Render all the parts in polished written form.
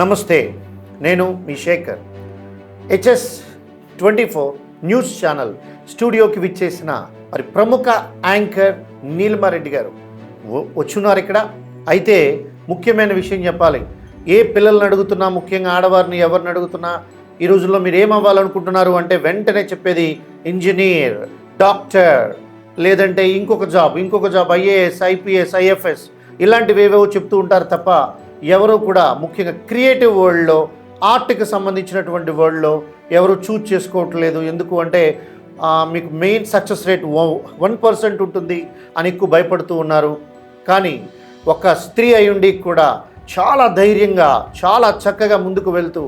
నమస్తే, నేను మీ Shekhar. HS24 news channel స్టూడియోకి విచ్చేసిన మరి ప్రముఖ యాంకర్ నీలిమారెడ్డి గారు వచ్చున్నారు ఇక్కడ. అయితే ముఖ్యమైన విషయం చెప్పాలి. ఏ పిల్లల్ని అడుగుతున్నా, ముఖ్యంగా ఆడవారిని ఎవరిని అడుగుతున్నా, ఈ రోజుల్లో మీరు ఏమవ్వాలనుకుంటున్నారు అంటే వెంటనే చెప్పేది ఇంజనీర్, డాక్టర్, లేదంటే ఇంకొక జాబ్ IAS, IPS, IFS ఇలాంటివి ఏవేవో చెప్తూ ఉంటారు తప్ప ఎవరు కూడా ముఖ్యంగా క్రియేటివ్ వరల్డ్లో, ఆర్ట్కి సంబంధించినటువంటి వరల్డ్లో ఎవరు చూజ్ చేసుకోవట్లేదు. ఎందుకు అంటే మీకు మెయిన్ సక్సెస్ రేట్ 1% ఉంటుంది అని ఎక్కువ భయపడుతూ ఉన్నారు. కానీ ఒక స్త్రీ అయ్యుండి కూడా చాలా ధైర్యంగా, చాలా చక్కగా ముందుకు వెళ్తూ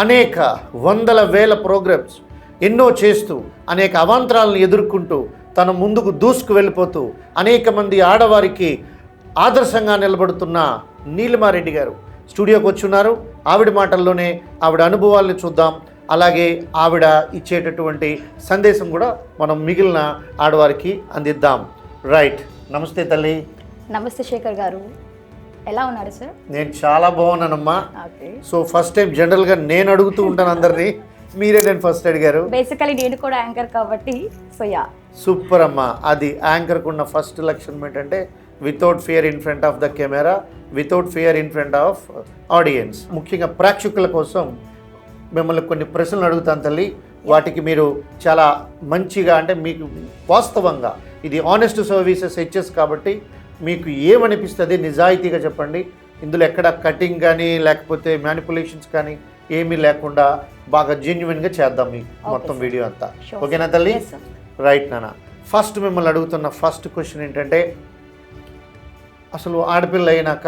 అనేక వందల వేల ప్రోగ్రామ్స్ ఎన్నో చేస్తూ అనేక అవాంతరాలను ఎదుర్కొంటూ తన ముందుకు దూసుకు వెళ్ళిపోతూ అనేక మంది ఆడవారికి ఆదర్శంగా నిలబడుతున్న నీలిమారెడ్డి గారు స్టూడియోకి వచ్చున్నారు. ఆవిడ మాటల్లోనే ఆవిడ అనుభవాల్ని చూద్దాం. అలాగే ఆవిడ ఇచ్చేటటువంటి సందేశం కూడా మనం మిగిలిన ఆడవారికి అందిద్దాం. రైట్. నమస్తే తల్లి. నమస్తే శేఖర్ గారు, ఎలా ఉన్నారు సార్? నేను చాలా బాగున్నానమ్మా. సో ఫస్ట్ టైం జనరల్గా నేను అడుగుతూ ఉంటాను అందరినీ, మీరే నేను ఫస్ట్ అడిగారు. బేసికలీ నేను కూడా యాంకర్ కాబట్టి సూపర్ అమ్మా. అది యాంకర్కు ఉన్న ఫస్ట్ లక్షణం ఏంటంటే without fear in front of the camera, without fear in front of audience. ముఖ్యంగా ప్రేక్షకుల కోసం మిమ్మల్ని కొన్ని ప్రశ్నలు అడుగుతాను తల్లి. వాటికి మీరు చాలా మంచిగా, అంటే మీకు వాస్తవంగా ఇది ఆనెస్ట్ సర్వీసెస్ HS కాబట్టి మీకు ఏమనిపిస్తుంది నిజాయితీగా చెప్పండి. ఇందులో ఎక్కడ కటింగ్ కానీ లేకపోతే మ్యానిపులేషన్స్ కానీ ఏమీ లేకుండా బాగా జెన్యున్గా చేద్దాం మీ మొత్తం వీడియో అంతా. ఓకేనా తల్లి? రైట్ నాన్న. ఫస్ట్ మిమ్మల్ని అడుగుతున్న ఫస్ట్ క్వశ్చన్ ఏంటంటే, అసలు ఆడపిల్ల అయినాక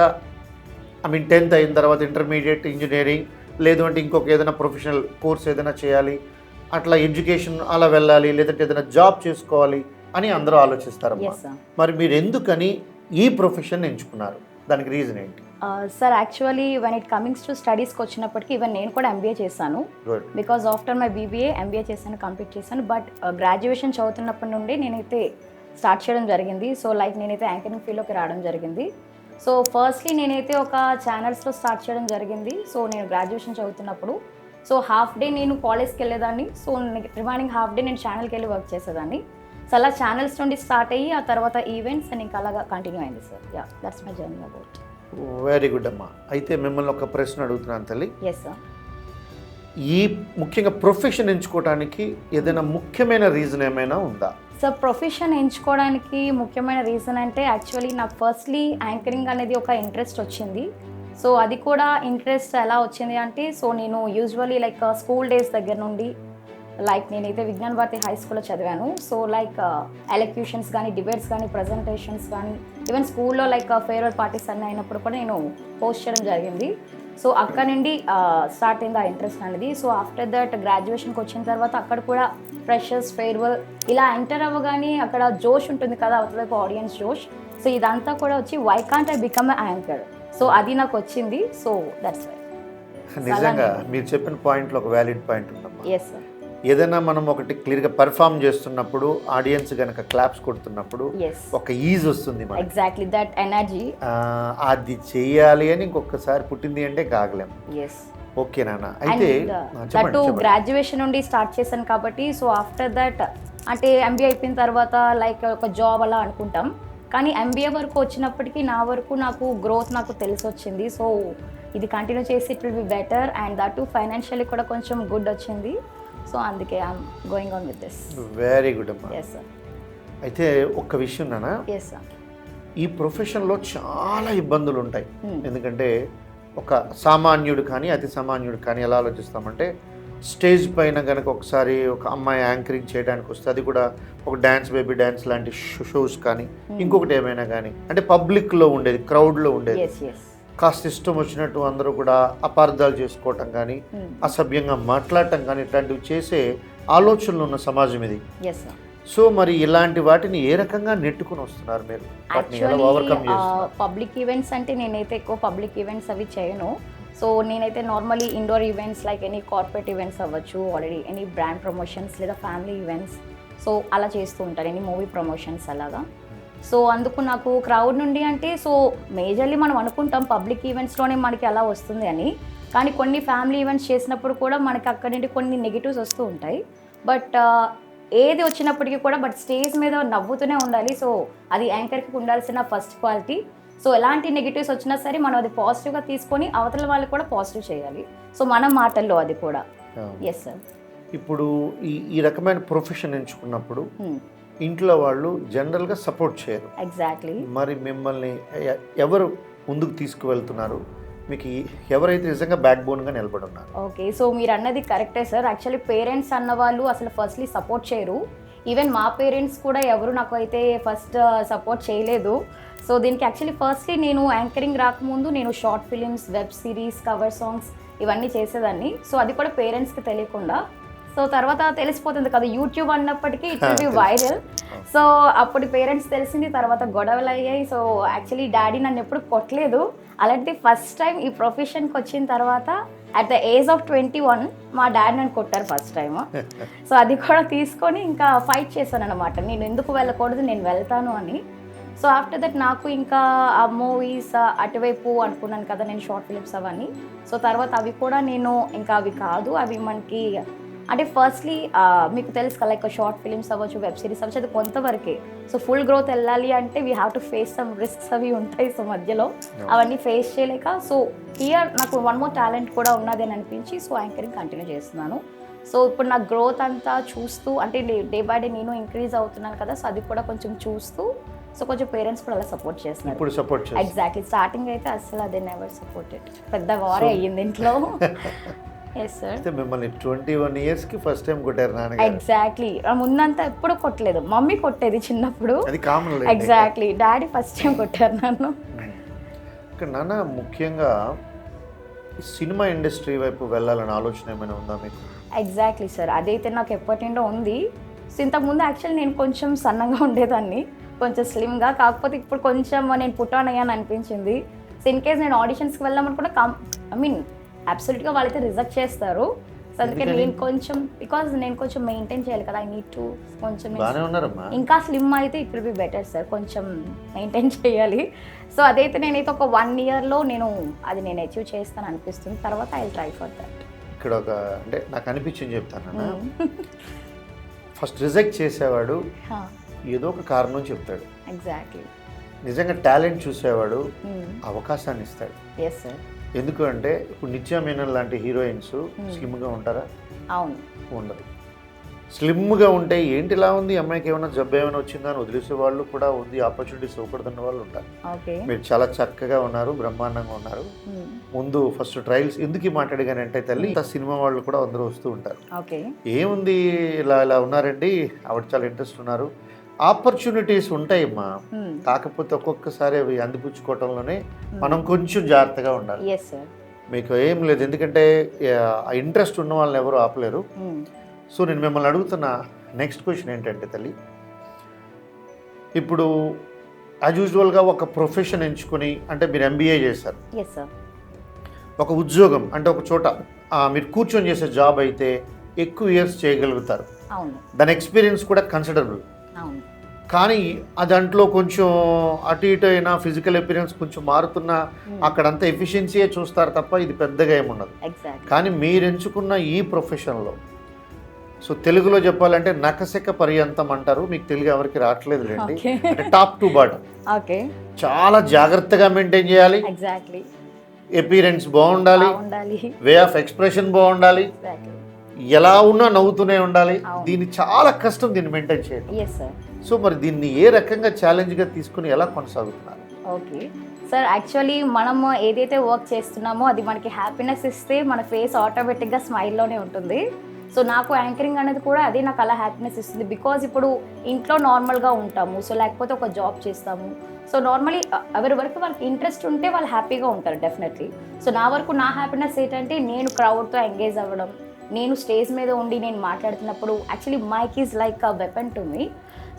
10th అయిన తర్వాత ఇంటర్మీడియట్, ఇంజనీరింగ్, లేదు అంటే ఇంకొక ఏదైనా ప్రొఫెషనల్ కోర్స్ ఏదైనా చేయాలి, అట్లా ఎడ్యుకేషన్ అలా వెళ్ళాలి, లేదంటే ఏదైనా జాబ్ చేసుకోవాలి అని అందరూ ఆలోచిస్తారమ్మా. మరి మీరు ఎందుకని ఈ ప్రొఫెషన్ ఎంచుకున్నారు? దానికి రీజన్ ఏంటి? Sir actually when it comings to స్టడీస్కి వచ్చినప్పటికీ ఈవెన్ నేను కూడా MBA చేశాను. Because after my BBA MBA చేశాను, కంప్లీట్ చేశాను. బట్ గ్రాడ్యుయేషన్ చదువుతున్నప్పటి నుండి నేనైతే స్టార్ట్ చేయడం జరిగింది. సో లైక్ నేనైతే యాంకరింగ్ ఫీల్డ్లోకి రావడం జరిగింది. సో ఫస్ట్లీ నేనైతే ఒక ఛానల్స్లో స్టార్ట్ చేయడం జరిగింది. సో నేను గ్రాడ్యుయేషన్ చదువుతున్నప్పుడు సో హాఫ్ డే నేను కాలేజ్కి వెళ్ళేదాన్ని. సో రిమైనింగ్ హాఫ్ డే నేను ఛానల్కి వెళ్ళి వర్క్ చేసేదాన్ని. సో అలా ఛానల్స్ నుండి స్టార్ట్ అయ్యి ఆ తర్వాత ఈవెంట్స్ అండ్ ఇంకా అలాగా కంటిన్యూ అయింది sir. That's my journey about. Very good అమ్మా. అయితే మిమ్మల్ని ఒక ప్రశ్న అడుగుతున్నాను తల్లి. Yes sir. ఈ ముఖ్యంగా ప్రొఫెషన్ ఎంచుకోవడానికి ఏదైనా ముఖ్యమైన రీజన్ ఏమైనా ఉందా? సో ప్రొఫెషన్ ఎంచుకోవడానికి ముఖ్యమైన రీజన్ అంటే యాక్చువల్లీ నాకు ఫస్ట్లీ యాంకరింగ్ అనేది ఒక ఇంట్రెస్ట్ వచ్చింది. సో అది కూడా ఇంట్రెస్ట్ ఎలా వచ్చింది అంటే, సో నేను యూజువల్లీ లైక్ స్కూల్ డేస్ దగ్గర నుండి లైక్ నేనైతే విజ్ఞాన్ భారతి హై స్కూల్లో చదివాను. సో లైక్ ఎలక్యూషన్స్ కానీ, డిబేట్స్ కానీ, ప్రజెంటేషన్స్ కానీ, ఈవెన్ స్కూల్లో లైక్ ఫేర్వెల్ పార్టీస్ అన్నీ అయినప్పుడు కూడా నేను హోస్ట్ చేయడం జరిగింది. సో అక్కడ నుండి స్టార్ట్ అయింది ఆ ఇంట్రెస్ట్ అనేది. సో ఆఫ్టర్ దట్ గ్రాడ్యుయేషన్కి వచ్చిన తర్వాత అక్కడ కూడా ఫ్రెషర్స్, ఫేర్వెల్ ఇలా ఎంటర్ అవ్వగానే అక్కడ జోష్ ఉంటుంది కదా, అవతలైపు ఆడియన్స్ జోష్. సో ఇదంతా కూడా వచ్చి why can't I become a anchor. So అది నాకు వచ్చింది. So that's why. నిజంగా మీరు చెప్పిన పాయింట్లో ఒక వ్యాలిడ్ పాయింట్ ఉందమ్మా. Yes sir. ఏదైనా మనం ఒకటి క్లియర్గా పర్ఫామ్ చేస్తున్నప్పుడు ఆడియన్స్ కనుక క్లాప్స్ కొడుతున్నప్పుడు ఒక ఈజ్ వస్తుంది. Exactly that energy. అది చెయ్యాలి అని ఇంకొకసారి పుట్టింది అంటే కాగలేం. ఓకే నాన్న. అయితే గ్రాడ్యుయేషన్ నుండి స్టార్ట్ చేశాను కాబట్టి సో ఆఫ్టర్ దట్ అంటే MBA అయిపోయిన తర్వాత లైక్ ఒక జాబ్ అలా అనుకుంటాం. కానీ MBA వరకు వచ్చినప్పటికీ నా వరకు నాకు గ్రోత్ నాకు తెలిసి వచ్చింది. సో ఇది కంటిన్యూ చేసి it will be better and that too financially కూడా కొంచెం గుడ్ వచ్చింది. సో అందుకే I'm going on with this. Very good అమ్మా. Yes sir. అయితే ఒక్క విషయం నాన్న, ఎస్ సార్, ఈ ప్రొఫెషన్లో చాలా ఇబ్బందులు ఉంటాయి. ఎందుకంటే ఒక సామాన్యుడు కానీ అతి సామాన్యుడు కానీ ఎలా ఆలోచిస్తామంటే, స్టేజ్ పైన కనుక ఒకసారి ఒక అమ్మాయి యాంకరింగ్ చేయడానికి వస్తే, అది కూడా ఒక డ్యాన్స్, బేబీ డ్యాన్స్ లాంటి షోస్ కానీ ఇంకొకటి ఏమైనా కానీ, అంటే పబ్లిక్లో ఉండేది, క్రౌడ్లో ఉండేది, కాస్త ఇష్టం వచ్చినట్టు అందరూ కూడా అపార్థాలు చేసుకోవటం కానీ, అసభ్యంగా మాట్లాడటం కానీ, ఇట్లాంటివి చేసే ఆలోచనలు ఉన్న సమాజం ఇది. సో మరి ఇలాంటి వాటిని ఏ రకంగా నెట్టుకుని వస్తున్నారు మీరు? పబ్లిక్ ఈవెంట్స్ అంటే నేనైతే ఎక్కువ పబ్లిక్ ఈవెంట్స్ అవి చేయను. సో నేనైతే normally indoor events like any corporate events అవ్వచ్చు, ఆల్రెడీ ఎనీ బ్రాండ్ ప్రమోషన్స్ లేదా ఫ్యామిలీ ఈవెంట్స్, సో అలా చేస్తూ ఉంటారు. ఎనీ మూవీ ప్రమోషన్స్ అలాగా. సో అందుకు నాకు క్రౌడ్ నుండి అంటే సో మేజర్లీ మనం అనుకుంటాం పబ్లిక్ ఈవెంట్స్లోనే మనకి అలా వస్తుంది అని, కానీ కొన్ని ఫ్యామిలీ ఈవెంట్స్ చేసినప్పుడు కూడా మనకి అక్కడి నుండి కొన్ని నెగిటివ్స్ వస్తూ ఉంటాయి. బట్ ఏది వచ్చినప్పటికీ కూడా బట్ స్టేజ్ మీద నవ్వుతూనే ఉండాలి. సో అది యాంకర్కి ఉండాల్సిన ఫస్ట్ క్వాలిటీ. సో ఎలాంటి నెగిటివ్స్ వచ్చినా సరే మనం అది పాజిటివ్గా తీసుకొని అవతల వాళ్ళు కూడా పాజిటివ్ చేయాలి. సో మన మాటల్లో అది కూడా. Yes sir. ఇప్పుడు ఈ రకమైన ప్రొఫెషన్ ఎంచుకున్నప్పుడు ఇంట్లో వాళ్ళు జనరల్గా సపోర్ట్ చేయరు. ఎగ్జాక్ట్లీ. మరి మిమ్మల్ని ఎవరు ముందుకు తీసుకువెళ్తున్నారు, మీకు ఎవరైతే నిజంగా బ్యాక్ బోన్గా నిలబడి ఉన్నారు? ఓకే, సో మీరు అన్నది కరెక్టే సార్. యాక్చువల్లీ పేరెంట్స్ అన్న వాళ్ళు అసలు ఫస్ట్లీ సపోర్ట్ చేయరు. ఈవెన్ మా పేరెంట్స్ కూడా ఎవరు నాకు అయితే ఫస్ట్ సపోర్ట్ చేయలేదు. సో దీనికి యాక్చువల్లీ ఫస్ట్లీ నేను యాంకరింగ్ రాకముందు నేను short films, web series, cover songs ఇవన్నీ చేసేదాన్ని. సో అది కూడా పేరెంట్స్కి తెలియకుండా. సో తర్వాత తెలిసిపోతుంది కదా యూట్యూబ్ అన్నప్పటికీ it will be viral. So అప్పుడు పేరెంట్స్ తెలిసింది, తర్వాత గొడవలు అయ్యాయి. సో యాక్చువల్లీ డాడీ నన్ను ఎప్పుడు కొట్టలేదు. అలాంటి ఫస్ట్ టైం ఈ ప్రొఫెషన్కి వచ్చిన తర్వాత అట్ ద ఏజ్ ఆఫ్ 21 మా డాడీ నన్ను కొట్టారు ఫస్ట్ టైం. సో అది కూడా తీసుకొని ఇంకా ఫైట్ చేశాను అనమాట, నేను ఎందుకు వెళ్ళకూడదు, నేను వెళ్తాను అని. సో ఆఫ్టర్ దట్ నాకు ఇంకా ఆ మూవీస్ అటువైపు అనుకున్నాను కదా నేను, షార్ట్ ఫిలిమ్స్ అవన్నీ. సో తర్వాత అవి కూడా నేను ఇంకా అవి కాదు, అవి మనకి అంటే ఫస్ట్లీ మీకు తెలుసు కదా లైక్ షార్ట్ ఫిలిమ్స్ అవ్వచ్చు, వెబ్ సిరీస్ అవ్వచ్చు, అది కొంతవరకే. సో ఫుల్ గ్రోత్ వెళ్ళాలి అంటే we have to face some risks అవి ఉంటాయి. సో మధ్యలో అవన్నీ ఫేస్ చేయలేక సో హియర్ నాకు వన్ మోర్ టాలెంట్ కూడా ఉన్నది అని అనిపించి సో యాంకరింగ్ కంటిన్యూ చేస్తున్నాను. సో ఇప్పుడు నా గ్రోత్ అంతా చూస్తూ అంటే డే బై డే నేను ఇంక్రీజ్ అవుతున్నాను కదా, సో అది కూడా కొంచెం చూస్తూ సో కొంచెం పేరెంట్స్ కూడా అలా సపోర్ట్ చేస్తున్నారు. ఇప్పుడు సపోర్ట్ చేస్తారు. ఎగ్జాక్ట్లీ. స్టార్టింగ్ అయితే అసలు అదే నెవర్ సపోర్టెడ్, పెద్ద వారే అయ్యింది ఇంట్లో. Yes sir. అయితే మిమ్మల్ని 21 ఇయర్స్కి ఫస్ట్ టైం కొట్టారు నాన్నగారు? ఎగ్జాక్ట్లీ. ముందంతా ఎప్పుడు కొట్టలేదు, మమ్మీ కొట్టేది చిన్నప్పుడు. అది common. Exactly. Daddy first time కొట్టారు నన్ను. ఇక్కడ నాన్న ముఖ్యంగా సినిమా ఇండస్ట్రీ వైపు వెళ్ళాలని ఆలోచన ఏమైనా ఉందా మీకు? ఎగ్జాక్ట్లీ సార్, అదైతే నాకు ఎప్పటి నుండో ఉంది. సో ఇంతకుముందు యాక్చువల్లీ నేను కొంచెం సన్నగా ఉండేదాన్ని, కొంచెం స్లిమ్గా. కాకపోతే ఇప్పుడు కొంచెం నేను పుట్ ఆన్ అయ్యాను అనిపించింది. సో ఇన్ కేస్ నేను ఆడిషన్స్కి వెళ్దామనుకుంటే ఐ మీన్ అబ్సల్యూట్గా వాళ్ళైతే రిజెక్ట్ చేస్తారు. సో అందుకే నేను కొంచెం బికాజ్ నేను కొంచెం మెయింటైన్ చేయాలి కదా, ఐ నీడ్ టు కొంచెం ఇంకా స్లిమ్ అయితే it will be better sir, కొంచెం మెయింటైన్ చేయాలి. సో అదైతే నేనైతే ఒక 1 ఇయర్లో నేను అచీవ్ చేస్తాను అనిపిస్తుంది. తర్వాత I will try for that. ఇక్కడ ఒక అంటే నాకు అనిపించింది చెప్తాను. ఫస్ట్ రిజెక్ట్ చేసేవాడు ఏదో ఒక కారణం చెప్తాడు. ఎగ్జాక్ట్లీ. నిజంగా టాలెంట్ చూసేవాడు అవకాశాన్ని ఇస్తాడు. Yes sir. ఎందుకు అంటే ఇప్పుడు నిత్య మీనన్ లాంటి హీరోయిన్స్ స్లిమ్గా ఉంటారా? అవును, ఉండదు. స్లిమ్గా ఉంటే ఏంటి ఇలా ఉంది, అమ్మాయికి ఏమైనా జబ్బు ఏమైనా వచ్చిందా అని వదిలేసే వాళ్ళు కూడా ఉంది, ఆపర్చునిటీస్ ఇవ్వకూడదన్న వాళ్ళు ఉంటారు. మీరు చాలా చక్కగా ఉన్నారు, బ్రహ్మాండంగా ఉన్నారు. ముందు ఫస్ట్ ట్రయల్స్ ఎందుకు మాట్లాడగానంటే తల్లి సినిమా వాళ్ళు కూడా అందరూ వస్తూ ఉంటారు. ఏముంది ఇలా ఉన్నారండి, ఆవిడ చాలా ఇంట్రెస్ట్ ఉన్నారు, ఆపర్చునిటీస్ ఉంటాయమ్మా. కాకపోతే ఒక్కొక్కసారి అవి అందిపుచ్చుకోవటంలోనే మనం కొంచెం జాగ్రత్తగా ఉండాలి. మీకు ఏం లేదు, ఎందుకంటే ఆ ఇంట్రెస్ట్ ఉన్న వాళ్ళని ఎవరు ఆపలేరు. సో నేను మిమ్మల్ని అడుగుతున్న నెక్స్ట్ క్వశ్చన్ ఏంటంటే తల్లి, ఇప్పుడు యాజ్ యూజువల్గా ఒక ప్రొఫెషన్ ఎంచుకొని అంటే మీరు MBA చేశారు, ఒక ఉద్యోగం అంటే ఒక చోట మీరు కూర్చొని చేసే జాబ్ అయితే ఎక్కువ ఇయర్స్ చేయగలుగుతారు, దాని ఎక్స్పీరియన్స్ కూడా కన్సిడరబుల్. కానీ దాంట్లో కొంచెం అటు ఇటు అయినా ఫిజికల్ అపియరెన్స్ కొంచెం మారుతున్నా అక్కడంతా ఎఫిషియన్సీయే చూస్తారు తప్ప ఇది పెద్దగా ఏముండదు. కానీ మీరు ఎంచుకున్న ఈ ప్రొఫెషన్లో సో తెలుగులో చెప్పాలంటే నకసిక పర్యంతం అంటారు, మీకు తెలుగు ఎవరికి రావట్లేదు లేండి, అంటే టాప్ టు బాటమ్ చాలా జాగ్రత్తగా మెయింటైన్ చేయాలి. అపియరెన్స్ బాగుండాలి, వే ఆఫ్ ఎక్స్ప్రెషన్ బాగుండాలి, ఎలా ఉన్నా నవ్వుతూనే ఉండాలి. దీన్ని చాలా కష్టం దీన్ని మెయింటైన్ చేయడం. సో మరి దీన్ని ఏ రకంగా ఛాలెంజ్గా తీసుకుని ఎలా కొనసాగుతున్నారు? ఓకే సార్, యాక్చువల్లీ మనము ఏదైతే వర్క్ చేస్తున్నామో అది మనకి హ్యాపీనెస్ ఇస్తే మన ఫేస్ ఆటోమేటిక్గా స్మైల్లోనే ఉంటుంది. సో నాకు యాంకరింగ్ అనేది కూడా అదే నాకు అలా హ్యాపీనెస్ ఇస్తుంది. బికాజ్ ఇప్పుడు ఇంట్లో నార్మల్గా ఉంటాము, సో లేకపోతే ఒక జాబ్ చేస్తాము. సో నార్మలీ ఎవరి వరకు వాళ్ళకి ఇంట్రెస్ట్ ఉంటే వాళ్ళు హ్యాపీగా ఉంటారు డెఫినెట్లీ. సో నా వరకు నా హ్యాపీనెస్ ఏంటంటే నేను క్రౌడ్తో ఎంగేజ్ అవ్వడం, నేను స్టేజ్ మీద ఉండి నేను మాట్లాడుతున్నప్పుడు actually mic is like a weapon to me.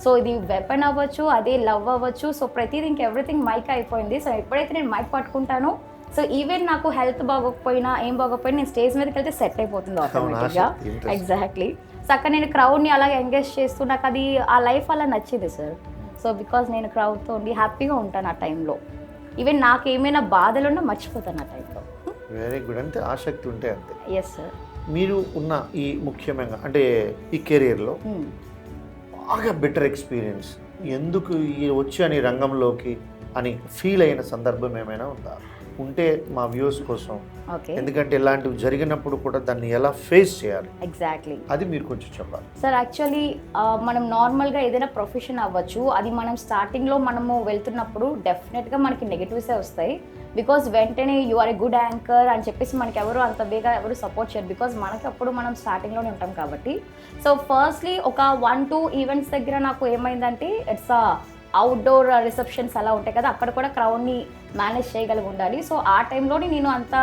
So ఇది వెపన్ అవ్వచ్చు, అదే లవ్ అవ్వచ్చు, సో ప్రతిదీ ఇంక ఎవ్రీథింగ్ మైక్ అయిపోయింది. సో ఎప్పుడైతే నేను మైక్ పట్టుకుంటానో సో ఈవెన్ నాకు హెల్త్ బాగోకపోయినా ఏం బాగోకపోయినా నేను స్టేజ్ మీదకి వెళ్తే సెట్ అయిపోతుంది ఆటోమేటిక్గా. ఎగ్జాక్ట్లీ. సో అక్కడ నేను క్రౌడ్ని అలా ఎంగేజ్ చేస్తూ నాకు అది ఆ లైఫ్ అలా నచ్చింది సార్. సో బికాజ్ నేను క్రౌడ్తో ఉండి హ్యాపీగా ఉంటాను ఆ టైంలో. ఈవెన్ నాకు ఏమైనా బాధలున్నా మర్చిపోతాను ఆ టైంలో. Very good. అంటే ఆసక్తి ఉంటే అంతే. Yes sir. మీరు ఉన్న ఈ ముఖ్యంగా అంటే ఈ కెరీర్లో బాగా బెటర్ ఎక్స్పీరియన్స్ ఎందుకు ఈ వచ్చాను ఈ రంగంలోకి అని ఫీల్ అయిన సందర్భం ఏమైనా ఉందా? ఉంటే మా వ్యూస్ కోసం, ఓకే. ఎందుకంటే ఇలాంటివి జరిగినప్పుడు కూడా దాన్ని ఎలా ఫేస్ చేయాలి ఎగ్జాక్ట్లీ అది మీరు కొంచెం చెప్పాలి సార్. యాక్చువల్లీ మనం నార్మల్గా ఏదైనా ప్రొఫెషన్ అవ్వచ్చు, అది మనం స్టార్టింగ్లో మనము వెళ్తున్నప్పుడు డెఫినెట్గా మనకి నెగిటివ్సే వస్తాయి. బికాజ్ వెంటనే you are a good anchor అని చెప్పేసి మనకి ఎవరు అంత బేగా ఎవరు సపోర్ట్ చేయరు, బికాజ్ మనకి అప్పుడు మనం స్టార్టింగ్లోనే ఉంటాం కాబట్టి. సో ఫస్ట్లీ ఒక 1-2 ఈవెంట్స్ దగ్గర నాకు ఏమైందంటే, ఇట్స్ అవుట్డోర్ రిసెప్షన్స్ అలా ఉంటాయి కదా, అక్కడ కూడా క్రౌడ్ని మేనేజ్ చేయగలిగి ఉండాలి. సో ఆ టైంలోని నేను అంత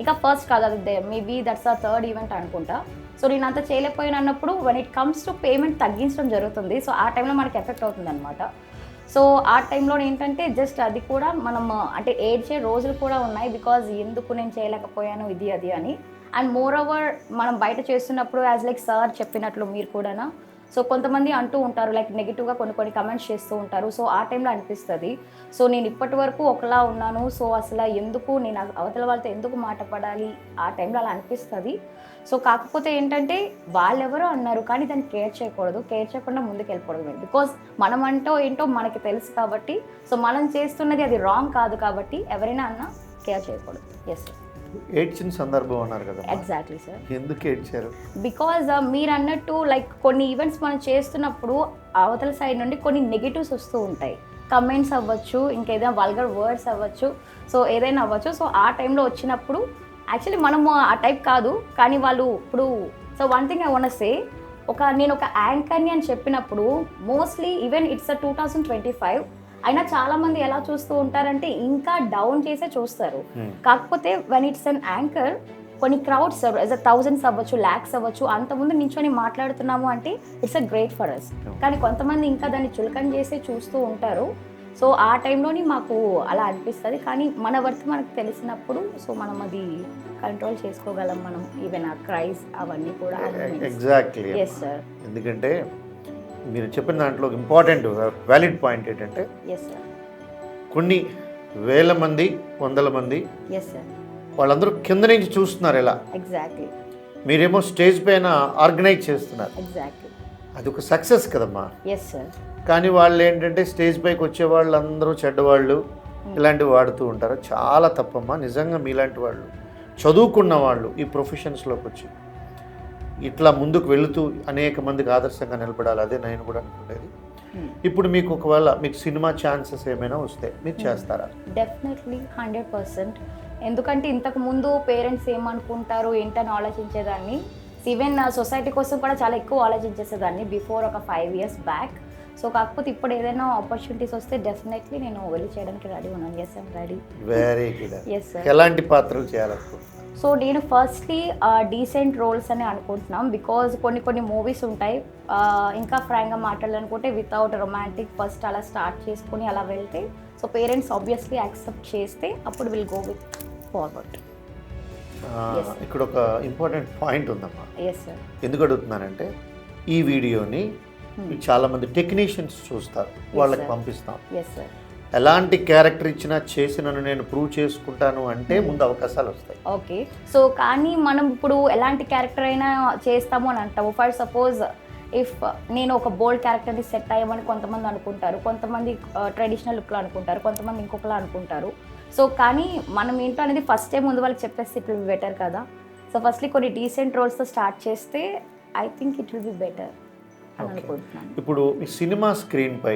ఇంకా ఫస్ట్ కాదు, అది మేబీ దట్స్ ఆ 3rd ఈవెంట్ అనుకుంటా. సో నేను అంత చేయలేకపోయిన అన్నప్పుడు when it comes to payment తగ్గించడం జరుగుతుంది. సో ఆ టైంలో మనకి ఎఫెక్ట్ అవుతుంది అనమాట. సో ఆ టైంలో ఏంటంటే జస్ట్ అది కూడా మనం అంటే ఏడ్చే రోజులు కూడా ఉన్నాయి, బికాజ్ ఎందుకు నేను చేయలేకపోయాను ఇది అది అని. అండ్ మోర్ ఓవర్ మనం బయట చేస్తున్నప్పుడు యాజ్ లైక్ సార్ చెప్పినట్లు మీరు కూడానా, సో కొంతమంది అంటూ ఉంటారు లైక్ నెగిటివ్గా కొన్ని కమెంట్స్ చేస్తూ ఉంటారు. సో ఆ టైంలో అనిపిస్తుంది, సో నేను ఇప్పటి వరకు ఒకలా ఉన్నాను, సో అసలు ఎందుకు నేను అవతల వాళ్ళతో ఎందుకు మాట పడాలి, ఆ టైంలో అలా అనిపిస్తుంది. సో కాకపోతే ఏంటంటే వాళ్ళెవరో అన్నారు కానీ దాన్ని కేర్ చేయకూడదు, కేర్ చేయకుండా ముందుకు వెళ్ళిపోవడమే. బికాజ్ మనం అంటో ఏంటో మనకి తెలుసు కాబట్టి, సో మనం చేస్తున్నది అది రాంగ్ కాదు కాబట్టి ఎవరైనా అన్నా కేర్ చేయకూడదు. Yes sir. ఏడ్చిన సందర్భం అన్నారు కదా, ఎగ్జాక్ట్లీ సార్. ఎందుకు ఏడ్చారు? బికాజ్ మీరు అన్నట్టు లైక్ కొన్ని ఈవెంట్స్ మనం చేస్తున్నప్పుడు అవతల సైడ్ నుండి కొన్ని నెగిటివ్స్ వస్తూ ఉంటాయి, కమెంట్స్ అవ్వచ్చు, ఇంకేదైనా వల్గర్ వర్డ్స్ అవ్వచ్చు, సో ఏదైనా అవ్వచ్చు. సో ఆ టైంలో వచ్చినప్పుడు యాక్చువల్లీ మనము ఆ టైప్ కాదు కానీ వాళ్ళు ఇప్పుడు, so one thing I want say, నేను ఒక యాంకర్ని అని చెప్పినప్పుడు మోస్ట్లీ ఈవెన్ ఇట్స్ 2025 అయినా చాలా మంది ఎలా చూస్తూ ఉంటారంటే ఇంకా డౌన్ చేసే చూస్తారు. కాకపోతే వెన్ ఇట్స్ అన్ యాంకర్, కొన్ని క్రౌడ్స్ థౌజండ్స్ అవ్వచ్చు, ల్యాక్స్ అవ్వచ్చు, అంతకుముందు నించొని మాట్లాడుతున్నాము అంటే it's a great for us. కానీ కొంతమంది ఇంకా దాన్ని చులకన చేసే చూస్తూ ఉంటారు. సో ఆ టైంలోని మాకు అలా అనిపిస్తుంది. కానీ మన వర్త్ మనకు తెలిసినప్పుడు సో మనం అది కంట్రోల్ చేసుకోగలం, మనం ఈవెన్ ఆ క్రైస్ అవన్నీ కూడా. ఎగ్జాక్ట్లీ. Yes sir. ఎందుకంటే మీరు చెప్పిన దాంట్లో ఇంపార్టెంట్ వ్యాలిడ్ పాయింట్ ఏంటంటే, ఎస్ సార్, కొన్ని వేల మంది, వందల మంది, ఎస్ సార్, వాళ్ళందరూ కింద నుంచి చూస్తున్నారు ఇలా, ఎగ్జాక్ట్లీ. మీరేమో స్టేజ్ పైన ఆర్గనైజ్ చేస్తున్నారు, ఎగ్జాక్ట్లీ. అది ఒక సక్సెస్ కదమ్మా. Yes sir. కానీ వాళ్ళు ఏంటంటే స్టేజ్ పైకి వచ్చే వాళ్ళు అందరూ చెడ్డవాళ్ళు, ఇలాంటివి వాడుతూ ఉంటారు. చాలా తప్పమ్మా. నిజంగా మీలాంటి వాళ్ళు, చదువుకున్న వాళ్ళు ఈ ప్రొఫెషన్స్లోకి వచ్చి ఇట్లా ముందుకు వెళుతూ అనేక మందికి ఆదర్శంగా నిలబడాలి. అదే నేను కూడా అనుకునేది. ఇప్పుడు మీకు ఒకవేళ మీకు సినిమా ఛాన్సెస్ ఏమైనా వస్తే మీరు చేస్తారా? డెఫినెట్లీ 100%. ఎందుకంటే ఇంతకు ముందు పేరెంట్స్ ఏమనుకుంటారు ఏంటని ఆలోచించేదాన్ని. ఈవెన్ సొసైటీ కోసం కూడా చాలా ఎక్కువ ఆలోచించేసేదాన్ని బిఫోర్ ఒక 5 years బ్యాక్. సో కాకపోతే ఇప్పుడు ఏదైనా ఆపర్చునిటీస్ వస్తే డెఫినెట్లీ నేను వెళ్ళి చేయడానికి రెడీ ఉన్నాను. Yes I'm ready. Very good. Yes sir. ఎలాంటి పాత్రలు చేయాలనుకుంటున్నారు? సో నేను ఫస్ట్లీ డీసెంట్ రోల్స్ అని అనుకుంటున్నాం. బికాజ్ కొన్ని మూవీస్ ఉంటాయి, ఇంకా ఫ్రాంక్గా మాట్లాడాలనుకుంటే వితౌట్ రొమాంటిక్ ఫస్ట్ అలా స్టార్ట్ చేసుకుని అలా వెళ్తే, సో పేరెంట్స్ ఆబ్వియస్లీ యాక్సెప్ట్ చేస్తే అప్పుడు విల్ గో విత్ ఫార్వర్డ్. ఇక్కడ ఒక ఇంపార్టెంట్ పాయింట్ ఉందమ్మా. Yes sir. ఎందుకు అడుగుతున్నానంటే, ఈ వీడియోని చాలా మంది టెక్నీషియన్స్ చూస్తారు, వాళ్ళకి పంపిస్తాం. Yes sir. ఎలాంటి క్యారెక్టర్ ఇచ్చినా చేసినను నేను ప్రూవ్ చేసుకుంటాను అంటే ముందు అవకాశాలు వస్తాయి. ఓకే. సో కానీ మనం ఇప్పుడు ఎలాంటి క్యారెక్టర్ అయినా చేస్తాము అని అంటాము. ఫర్ సపోజ్ ఇఫ్ నేను ఒక బోల్డ్ క్యారెక్టర్ని సెట్ అయ్యామని కొంతమంది అనుకుంటారు, కొంతమంది ట్రెడిషనల్ లుక్లో అనుకుంటారు, కొంతమంది ఇంకొకలా అనుకుంటారు. సో కానీ మనం ఏంటో అనేది ఫస్ట్ టైం ముందు వాళ్ళకి చెప్పేస్తే ఇట్ విల్ బి బెటర్ కదా. సో ఫస్ట్లీ కొన్ని డీసెంట్ రోల్స్తో స్టార్ట్ చేస్తే I think it will be better అని అనుకుంటున్నాను. ఇప్పుడు ఈ సినిమా స్క్రీన్ పై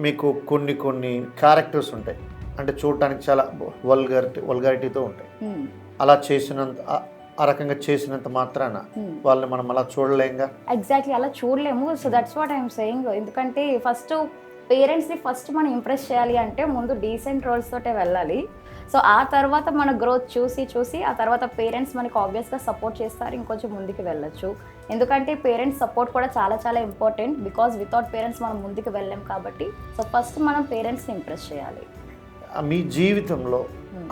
మీకు కొన్ని క్యారెక్టర్స్ ఉంటాయి, అంటే చూడటానికి చాలా వల్గారిటీతో ఉంటాయి. అలా చేసినంత, ఆ రకంగా చేసినంత మాత్రాన వాళ్ళని మనం అలా చూడలేంగా. ఎగ్జాక్ట్లీ, అలా చూడలేము. So that's what I'm saying. ఎందుకంటే ఫస్ట్ పేరెంట్స్ని ఫస్ట్ మనం ఇంప్రెస్ చేయాలి అంటే ముందు డీసెంట్ రోల్స్ తోటే వెళ్ళాలి. సో ఆ తర్వాత మన గ్రోత్ చూసి ఆ తర్వాత పేరెంట్స్ మనకి ఆబ్వియస్గా సపోర్ట్ చేస్తారు, ఇంకొంచెం ముందుకు వెళ్ళొచ్చు. ఎందుకంటే పేరెంట్స్ సపోర్ట్ కూడా చాలా ఇంపార్టెంట్. బికాజ్ వితౌట్ పేరెంట్స్ మనం ముందుకు వెళ్ళాం కాబట్టి, సో ఫస్ట్ మనం పేరెంట్స్ని ఇంప్రెస్ చేయాలి. మీ జీవితంలో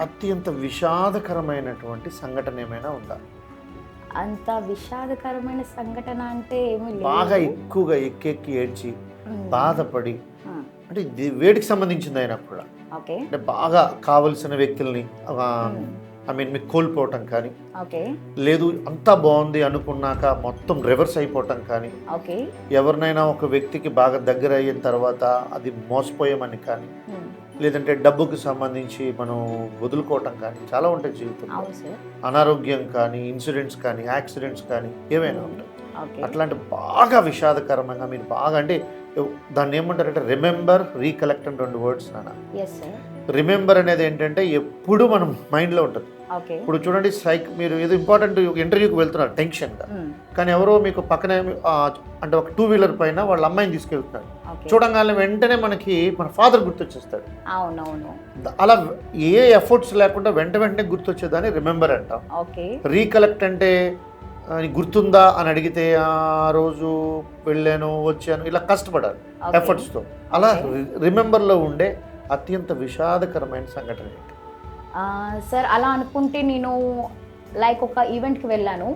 అత్యంత విషాదకరమైనటువంటి సంఘటన ఏమైనా ఉందా? అంత విషాదకరమైన సంఘటన అంటే ఏమీ లేదు. బాగా ఎక్కువగా ఎక్కి ఏడ్చి బాధపడి, అంటే ఇది వేడికి సంబంధించింది అయినా కూడా, ఓకే అంటే బాగా కావలసిన వ్యక్తుల్ని మీకు కోల్పోవటం కానీ, ఓకే లేదు అంతా బాగుంది అనుకున్నాక మొత్తం రివర్స్ అయిపోవటం కానీ, ఓకే ఎవరినైనా ఒక వ్యక్తికి బాగా దగ్గర అయిన తర్వాత అది మోసపోయామని కానీ, లేదంటే డబ్బుకు సంబంధించి మనం వదులుకోవటం కానీ చాలా ఉంటాయి జీవితంలో. అవును సార్. అనారోగ్యం కానీ, ఇన్సిడెంట్స్ కానీ, యాక్సిడెంట్స్ కానీ ఏమైనా ఉంటాయి. ఓకే అట్లాంటి బాగా విషాదకరంగా మీరు బాగా, అంటే దాన్ని ఏమంటారంటే రిమెంబర్, రీకలెక్ట్ అని 2 వర్డ్స్ నాన్న. Yes sir. రిమెంబర్ అనేది ఏంటంటే ఎప్పుడు మనం మైండ్లో ఉంటుంది. ఓకే ఇప్పుడు చూడండి, మీరు ఏదో ఇంపార్టెంట్ ఇంటర్వ్యూకి వెళ్తున్నారు టెన్షన్గా, కానీ ఎవరో మీకు పక్కనే అంటే ఒక 2-వీలర్ పైన వాళ్ళ అమ్మాయిని తీసుకెళ్తున్నారు, చూడంగానే వెంటనే మనకి మన ఫాదర్ గుర్తొచ్చేస్తాడు. అవునవును. అలా ఏ ఎఫర్ట్స్ లేకుండా వెంటనే గుర్తొచ్చేదాన్ని రిమెంబర్ అంటాం. ఓకే రీకలెక్ట్ అంటే గుర్తుందా అని అడిగితే ఆ రోజు వెళ్ళాను వచ్చాను ఇలా కష్టపడాలి ఎఫర్ట్స్తో. అలా రిమెంబర్లో ఉండే అత్యంత విషాదకరమైన సంఘటన ఏంటి సార్? అలా అనుకుంటే నేను లైక్ ఒక ఈవెంట్కి వెళ్ళాను.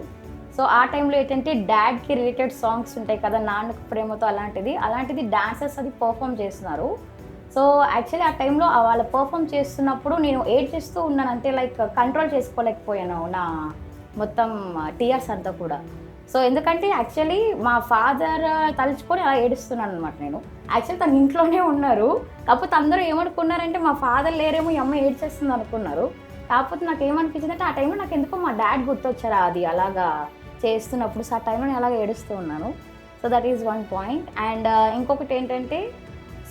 సో ఆ టైంలో ఏంటంటే డాడ్కి రిలేటెడ్ సాంగ్స్ ఉంటాయి కదా, నాన్నకు ప్రేమతో, అలాంటిది డాన్సర్స్ అది పర్ఫామ్ చేస్తున్నారు. సో యాక్చువల్లీ ఆ టైంలో వాళ్ళు పర్ఫామ్ చేస్తున్నప్పుడు నేను ఏడ్చేస్తూ ఉన్నాను, అంటే లైక్ కంట్రోల్ చేసుకోలేకపోయాను నా మొత్తం టీయర్స్ అంతా కూడా. సో ఎందుకంటే యాక్చువల్లీ మా ఫాదర్ తలుచుకొని అలా ఏడుస్తున్నాను అనమాట. నేను యాక్చువల్లీ తను ఇంట్లోనే ఉన్నారు, కాకపోతే అందరూ ఏమనుకున్నారంటే మా ఫాదర్ లేరేమో, ఈ అమ్మ ఏడ్చేస్తుంది అనుకున్నారు. కాకపోతే నాకు ఏమనిపించింది అంటే ఆ టైంలో నాకు ఎందుకో మా డాడ్ గుర్తొచ్చారు అది అలాగా చేస్తున్నప్పుడు. సో ఆ టైంలో నేను అలాగే ఏడుస్తూ ఉన్నాను. So that is one point. And ఇంకొకటి ఏంటంటే,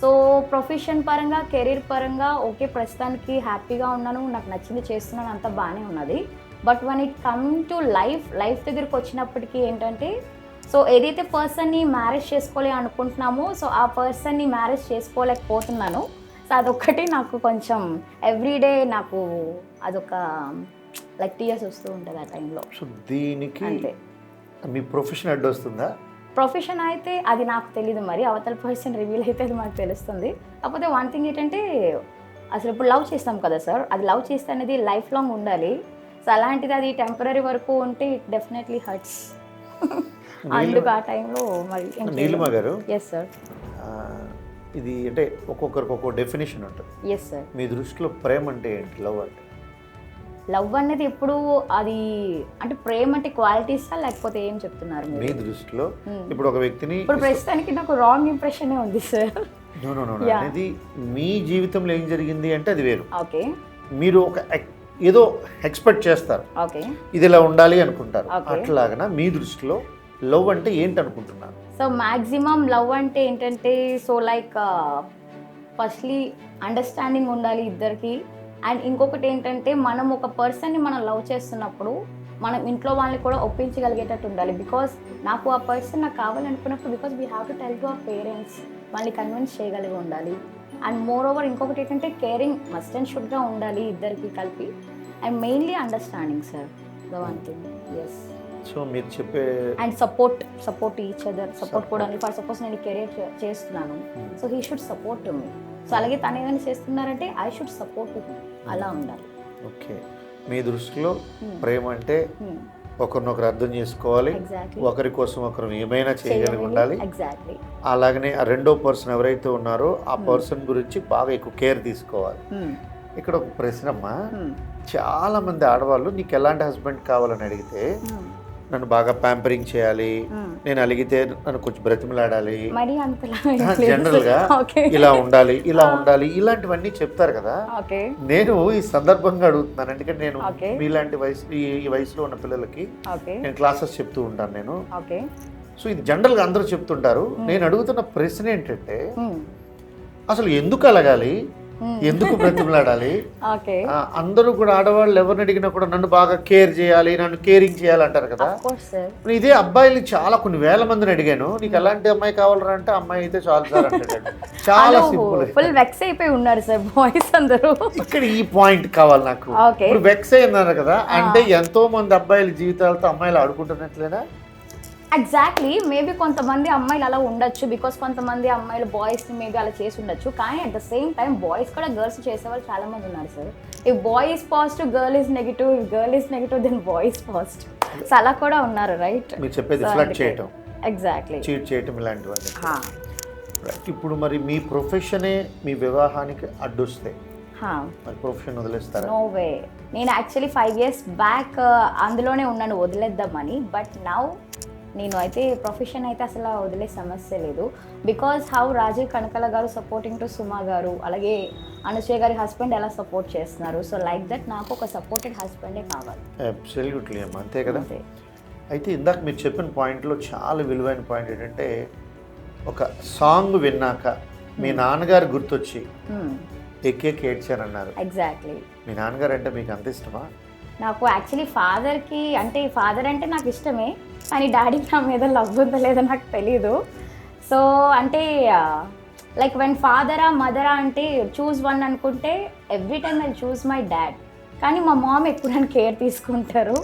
సో ప్రొఫెషన్ పరంగా, కెరీర్ పరంగా ఓకే, ప్రస్తుతానికి హ్యాపీగా ఉన్నాను, నాకు నచ్చింది చేస్తున్నాను, అంతా బాగానే ఉన్నది. But one it come to life దగ్గరికి వచ్చినప్పటికీ ఏంటంటే, సో ఏదైతే పర్సన్ని మ్యారేజ్ చేసుకోలే అనుకుంటున్నామో, సో ఆ పర్సన్ని మ్యారేజ్ చేసుకోలేకపోతున్నాను. సో అదొక్కటి నాకు కొంచెం ఎవ్రీడే నాకు అదొక లైక్ టీయర్స్ వస్తూ ఉంటుంది ఆ టైంలో. సో దీనికి అంతే. మీ ప్రొఫెషన్ అడ్డు వస్తుందా? ప్రొఫెషన్ అయితే అది నాకు తెలీదు, మరి అవతల పర్సన్ రివీల్ అయితే అది మాకు తెలుస్తుంది. కాకపోతే వన్ థింగ్ ఏంటంటే, అసలు ఇప్పుడు లవ్ చేస్తాం కదా సార్, అది లవ్ చేస్తే అనేది లైఫ్ లాంగ్ ఉండాలి. సో అలాంటిది అది టెంపరీ వరకు ఉంటే ఇట్ డెఫినెట్లీ హర్ట్స్. అందుకు ఆ టైంలో మరి. నీలిమ గారు, ఎస్ సార్. ఇది అంటే ఒక్కొక్కరికి ఒక్కొక్క డెఫినేషన్ ఉంటుంది. Yes sir. మీ దృష్టిలో ప్రేమ అంటే ఏంటి? లవ్ అంటే? లవ్ అనేది ఎప్పుడు అది అంటే ప్రేమ అంటే క్వాలిటీసా లేకపోతే ఏం చెప్తున్నారు మీ దృష్టిలో? ఇప్పుడు ఒక వ్యక్తిని, ఇప్పుడు ప్రస్తుతానికి నాకు రాంగ్ ఇంప్రెషనే ఉంది సార్. అనేది మీ జీవితంలో ఏం జరిగింది అంటే అది వేరు. ఓకే. మీరు ఒక ఏదో ఎక్స్పెక్ట్ చేస్తారు, ఓకే, ఇది ఇలా ఉండాలి అనుకుంటారు. అట్లాగనా మీ దృష్టిలో లవ్ అంటే ఏంటి అనుకుంటున్నారు? సో మ్యాక్సిమం లవ్ అంటే ఏంటంటే, సో లైక్ ఫస్ట్లీ అండర్స్టాండింగ్ ఉండాలి ఇద్దరికి. అండ్ ఇంకొకటి ఏంటంటే, మనం ఒక పర్సన్ని మనం లవ్ చేస్తున్నప్పుడు మనం ఇంట్లో వాళ్ళని కూడా ఒప్పించగలిగేటట్టు ఉండాలి. బికాస్ నాకు ఆ పర్సన్ నాకు కావాలనుకున్నప్పుడు, because we have to tell to our parents, వాళ్ళని కన్విన్స్ చేయగలిగి ఉండాలి. అండ్ మోర్ ఓవర్ ఇంకొకటి ఏంటంటే, కేరింగ్ మస్ట్ అండ్ షుడ్గా ఉండాలి ఇద్దరికి కలిపి. And mainly understanding sir, the one thing. Yes. So మీరు చెప్పే and support each other. Support కూడా ఫర్ సపోజ్ నేను కెరియర్ చేస్తున్నాను, so he should support me. So అలాగే తను ఏమైనా చేస్తున్నారంటే ఐ షుడ్ సపోర్ట్ హిమ్. అలా ఉండాలి. ఓకే. మీ దృష్టిలో ప్రేమ అంటే ఒకరినొకరు అర్థం చేసుకోవాలి, ఒకరి కోసం ఒకరు ఏమైనా చేయగలిగి ఉండాలి. ఎగ్జాక్ట్లీ. అలాగనే ఆ రెండో పర్సన్ ఎవరైతే ఉన్నారో ఆ పర్సన్ గురించి బాగా ఎక్కువ కేర్ తీసుకోవాలి. ఇక్కడ ఒక ప్రశ్న అమ్మా, చాలా మంది ఆడవాళ్ళు నీకు ఎలాంటి హస్బెండ్ కావాలని అడిగితే, నన్ను బాగా ప్యాంపరింగ్ చేయాలి, నేను అలిగితే నన్ను కొంచెం బ్రతిమలాడాలి, జనరల్గా ఇలా ఉండాలి ఇలాంటివన్నీ చెప్తారు కదా. నేను ఈ సందర్భంగా అడుగుతున్నాను, ఎందుకంటే నేను మీలాంటి ఈ వయసులో ఉన్న పిల్లలకి నేను క్లాసెస్ చెప్తూ ఉంటాను నేను. సో ఇది జనరల్గా అందరూ చెప్తుంటారు. నేను అడుగుతున్న ప్రశ్న ఏంటంటే, అసలు ఎందుకు అలగాలి, ఎందుకు బ్రతిమలాడాలి? అందరూ కూడా ఆడవాళ్ళు ఎవరిని అడిగినా కూడా నన్ను బాగా కేర్ చేయాలి, నన్ను కేరింగ్ చేయాలి అంటారు కదా. ఇదే అబ్బాయిలు చాలా కొన్ని వేల మందిని అడిగాను, నీకు ఎలాంటి అమ్మాయి కావాలరా అంటే, అమ్మాయి అయితే చాలు సార్ అంటాడు. చాలా సింపుల్. ఫుల్ వెక్స్ అయిపోయి ఉన్నారు సార్ బాయ్స్ అందరూ. ఇక్కడ ఈ పాయింట్ కావాలి నాకు. ఇప్పుడు వెక్స్ అయ్యిందన్నారు కదా, అంటే ఎంతో మంది అబ్బాయిల జీవితాలతో అమ్మాయిలు ఆడుకుంటున్నట్లేనా? ఎగ్జాక్ట్లీ. మేబీ కొంతమంది అమ్మాయిలు అలా ఉండొచ్చు, బికాస్ కొంతమంది అమ్మాయిలు బాయ్స్ని మేబీ అలా చేసి ఉండొచ్చు. కానీ at the same time boys కూడా గర్ల్స్ చేసేవాళ్ళు చాలా మంది ఉన్నారు sir. If boy is positive, girl is negative, if girl is negative, then boy is positive. So అలా కూడా ఉన్నారు, రైట్? మీరు చెప్పేది ఫ్లర్ట్ చేయటం, ఎగ్జాక్ట్లీ, చీట్ చేయటం ఇలాంటివన్నీ. రైట్. ఇప్పుడు మరి మీ ప్రొఫెషనే మీ వివాహానికి అడ్డొస్తే హా. మరి ప్రొఫెషన్ వదిలేస్తారా? No way. నేను యాక్చువల్లీ 5 years బ్యాక్ అందులోనే ఉన్నాను వదిలేద్దామని. బట్ నౌ నేను అయితే ప్రొఫెషన్ అయితే అసలు వదిలే సమస్య లేదు. బికాజ్ హౌ రాజీవ్ కనకల గారు సపోర్టింగ్ టు సుమా గారు, అలాగే అనుసూయ గారి హస్బెండ్ ఎలా సపోర్ట్ చేస్తున్నారు. సో లైక్ దట్ నాకు ఒక సపోర్టెడ్ హస్బెండే కావాలి. అబ్సల్యూట్లీ అమ్మ, అంతే కదా. అంతే. అయితే ఇందాక మీరు చెప్పిన పాయింట్లో చాలా విలువైన పాయింట్ ఏంటంటే, ఒక సాంగ్ విన్నాక మీ నాన్నగారు గుర్తొచ్చి ఎక్కేకి ఏడ్చారన్నారు. ఎగ్జాక్ట్లీ. మీ నాన్నగారు అంటే మీకు అంత ఇష్టమా? నాకు యాక్చువల్లీ ఫాదర్కి అంటే ఫాదర్ అంటే నాకు ఇష్టమే, కానీ డాడీకి నా మీద లవ్ ఉందో లేదో నాకు తెలీదు. సో అంటే లైక్ వెన్ ఫాదరా మదరా అంటే చూస్ వన్ అనుకుంటే every time I choose my dad. కానీ మా మామ్ ఎక్కువ నన్ను కేర్ తీసుకుంటారు.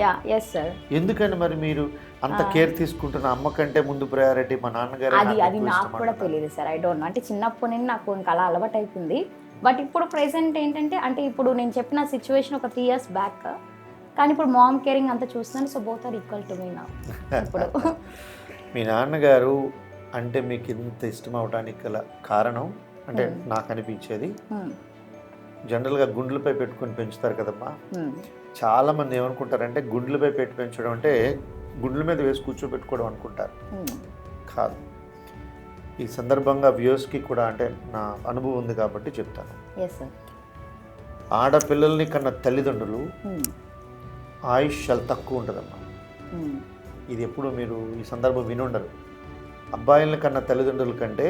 Yeah, yes sir. ఎందుకని మరి మీరు అంత కేర్ తీసుకుంటున్న అమ్మ కంటే ముందు ప్రయారిటీ మా నాన్నగారు? అది నాకు కూడా తెలియదు సార్. I don't know. అంటే చిన్నప్పటి నుండి నాకు ఇంకా అలా అలవాటు అయిపోయింది. బట్ ఇప్పుడు ప్రెసెంట్ ఏంటంటే, అంటే ఇప్పుడు నేను చెప్పిన సిచ్యువేషన్ ఒక 3 years బ్యాక్, కానీ ఇప్పుడు మామ్ కేరింగ్ అంతా చూస్తున్నాను. So both are equal to me నా. ఇప్పుడు మీ నాన్నగారు అంటే మీకు ఇంత ఇష్టం అవడానికి గల కారణం అంటే నాకు అనిపించేది, జనరల్గా గుండ్లపై పెట్టుకొని పెంచుతారు కదమ్మా. చాలామంది ఏమనుకుంటారంటే గుండ్లపై పెట్టి పెంచడం అంటే గుండ్ల మీద వేసి కూర్చోబెట్టుకోవడం అనుకుంటారు. కాదు. ఈ సందర్భంగా వ్యూస్కి కూడా అంటే నా అనుభవం ఉంది కాబట్టి చెప్తాను. ఆడపిల్లల్ని కన్నా తల్లిదండ్రులు ఆయుష్ చాలా తక్కువ ఉంటుందమ్మా. ఇది ఎప్పుడు మీరు ఈ సందర్భం వినుండరు. అబ్బాయిల కన్నా తల్లిదండ్రుల కంటే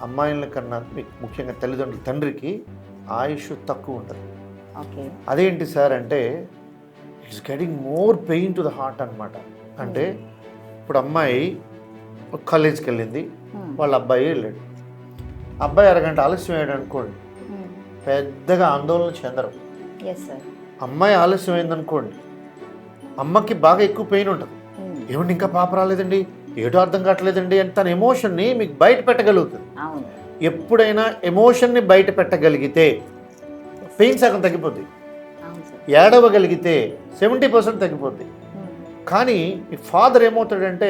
అమ్మాయిల కన్నా ముఖ్యంగా తల్లిదండ్రుల తండ్రికి ఆయుష్ తక్కువ ఉంటుంది. అదేంటి సార్ అంటే it's getting more pain to the heart అనమాట. అంటే ఇప్పుడు అమ్మాయి కాలేజ్కి వెళ్ళింది, వాళ్ళ అబ్బాయి వెళ్ళాడు. అబ్బాయి అరగంట ఆలస్యం అయ్యాడు అనుకోండి, పెద్దగా ఆందోళన చెందరు. అమ్మాయి ఆలస్యం అయిందనుకోండి, అమ్మకి బాగా ఎక్కువ పెయిన్ ఉంటుంది. ఏమండి ఇంకా పాప రాలేదండి, ఏటో అర్థం కావట్లేదండి అని తన ఎమోషన్ని మీకు బయట పెట్టగలుగుతుంది. ఎప్పుడైనా ఎమోషన్ని బయట పెట్టగలిగితే పెయిన్ సగం తగ్గిపోద్ది. ఏడవగలిగితే 70% తగ్గిపోద్ది. కానీ ఈ ఫాదర్ ఏమవుతాడంటే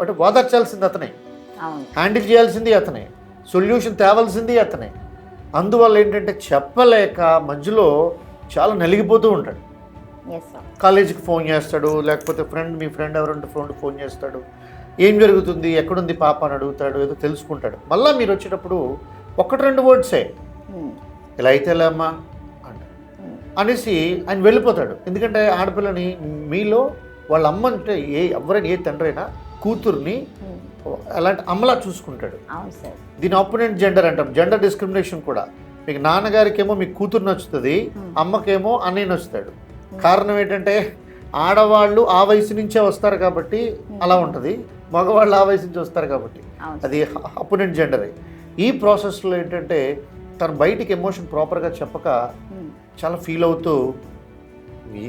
అంటే ఓదార్చాల్సింది అతనే, హ్యాండిల్ చేయాల్సింది అతనే, సొల్యూషన్ తేవాల్సింది అతనే. అందువల్ల ఏంటంటే చెప్పలేక మధ్యలో చాలా నలిగిపోతూ ఉంటాడు. కాలేజీకి ఫోన్ చేస్తాడు, లేకపోతే మీ ఫ్రెండ్ ఎవరంటే ఫోన్ చేస్తాడు, ఏం జరుగుతుంది, ఎక్కడుంది పాప అని అడుగుతాడు, ఏదో తెలుసుకుంటాడు. మళ్ళీ మీరు వచ్చేటప్పుడు 1-2 వర్డ్సే ఇలా అయితే ఎలా అమ్మా అనేసి ఆయన వెళ్ళిపోతాడు. ఎందుకంటే ఆడపిల్లని మీలో వాళ్ళ అమ్మ అంటే ఎవరైనా ఏ తండ్రి అయినా కూతుర్ని అలాంటి అమ్మలా చూసుకుంటాడు. దీని ఆపోనెంట్ జెండర్ అంటాం, జెండర్ డిస్క్రిమినేషన్ కూడా. మీకు నాన్నగారికేమో మీకు కూతురు నచ్చుతుంది, అమ్మకేమో అన్నయ్య నచ్చుతాడు. కారణం ఏంటంటే ఆడవాళ్ళు ఆ వయసు నుంచే వస్తారు కాబట్టి అలా ఉంటుంది, మగవాళ్ళు ఆ వయసు నుంచి వస్తారు కాబట్టి అది ఆపోనెంట్ జెండరే. ఈ ప్రాసెస్లో ఏంటంటే తను బయటికి ఎమోషన్ ప్రాపర్గా చెప్పక చాలా ఫీల్ అవుతూ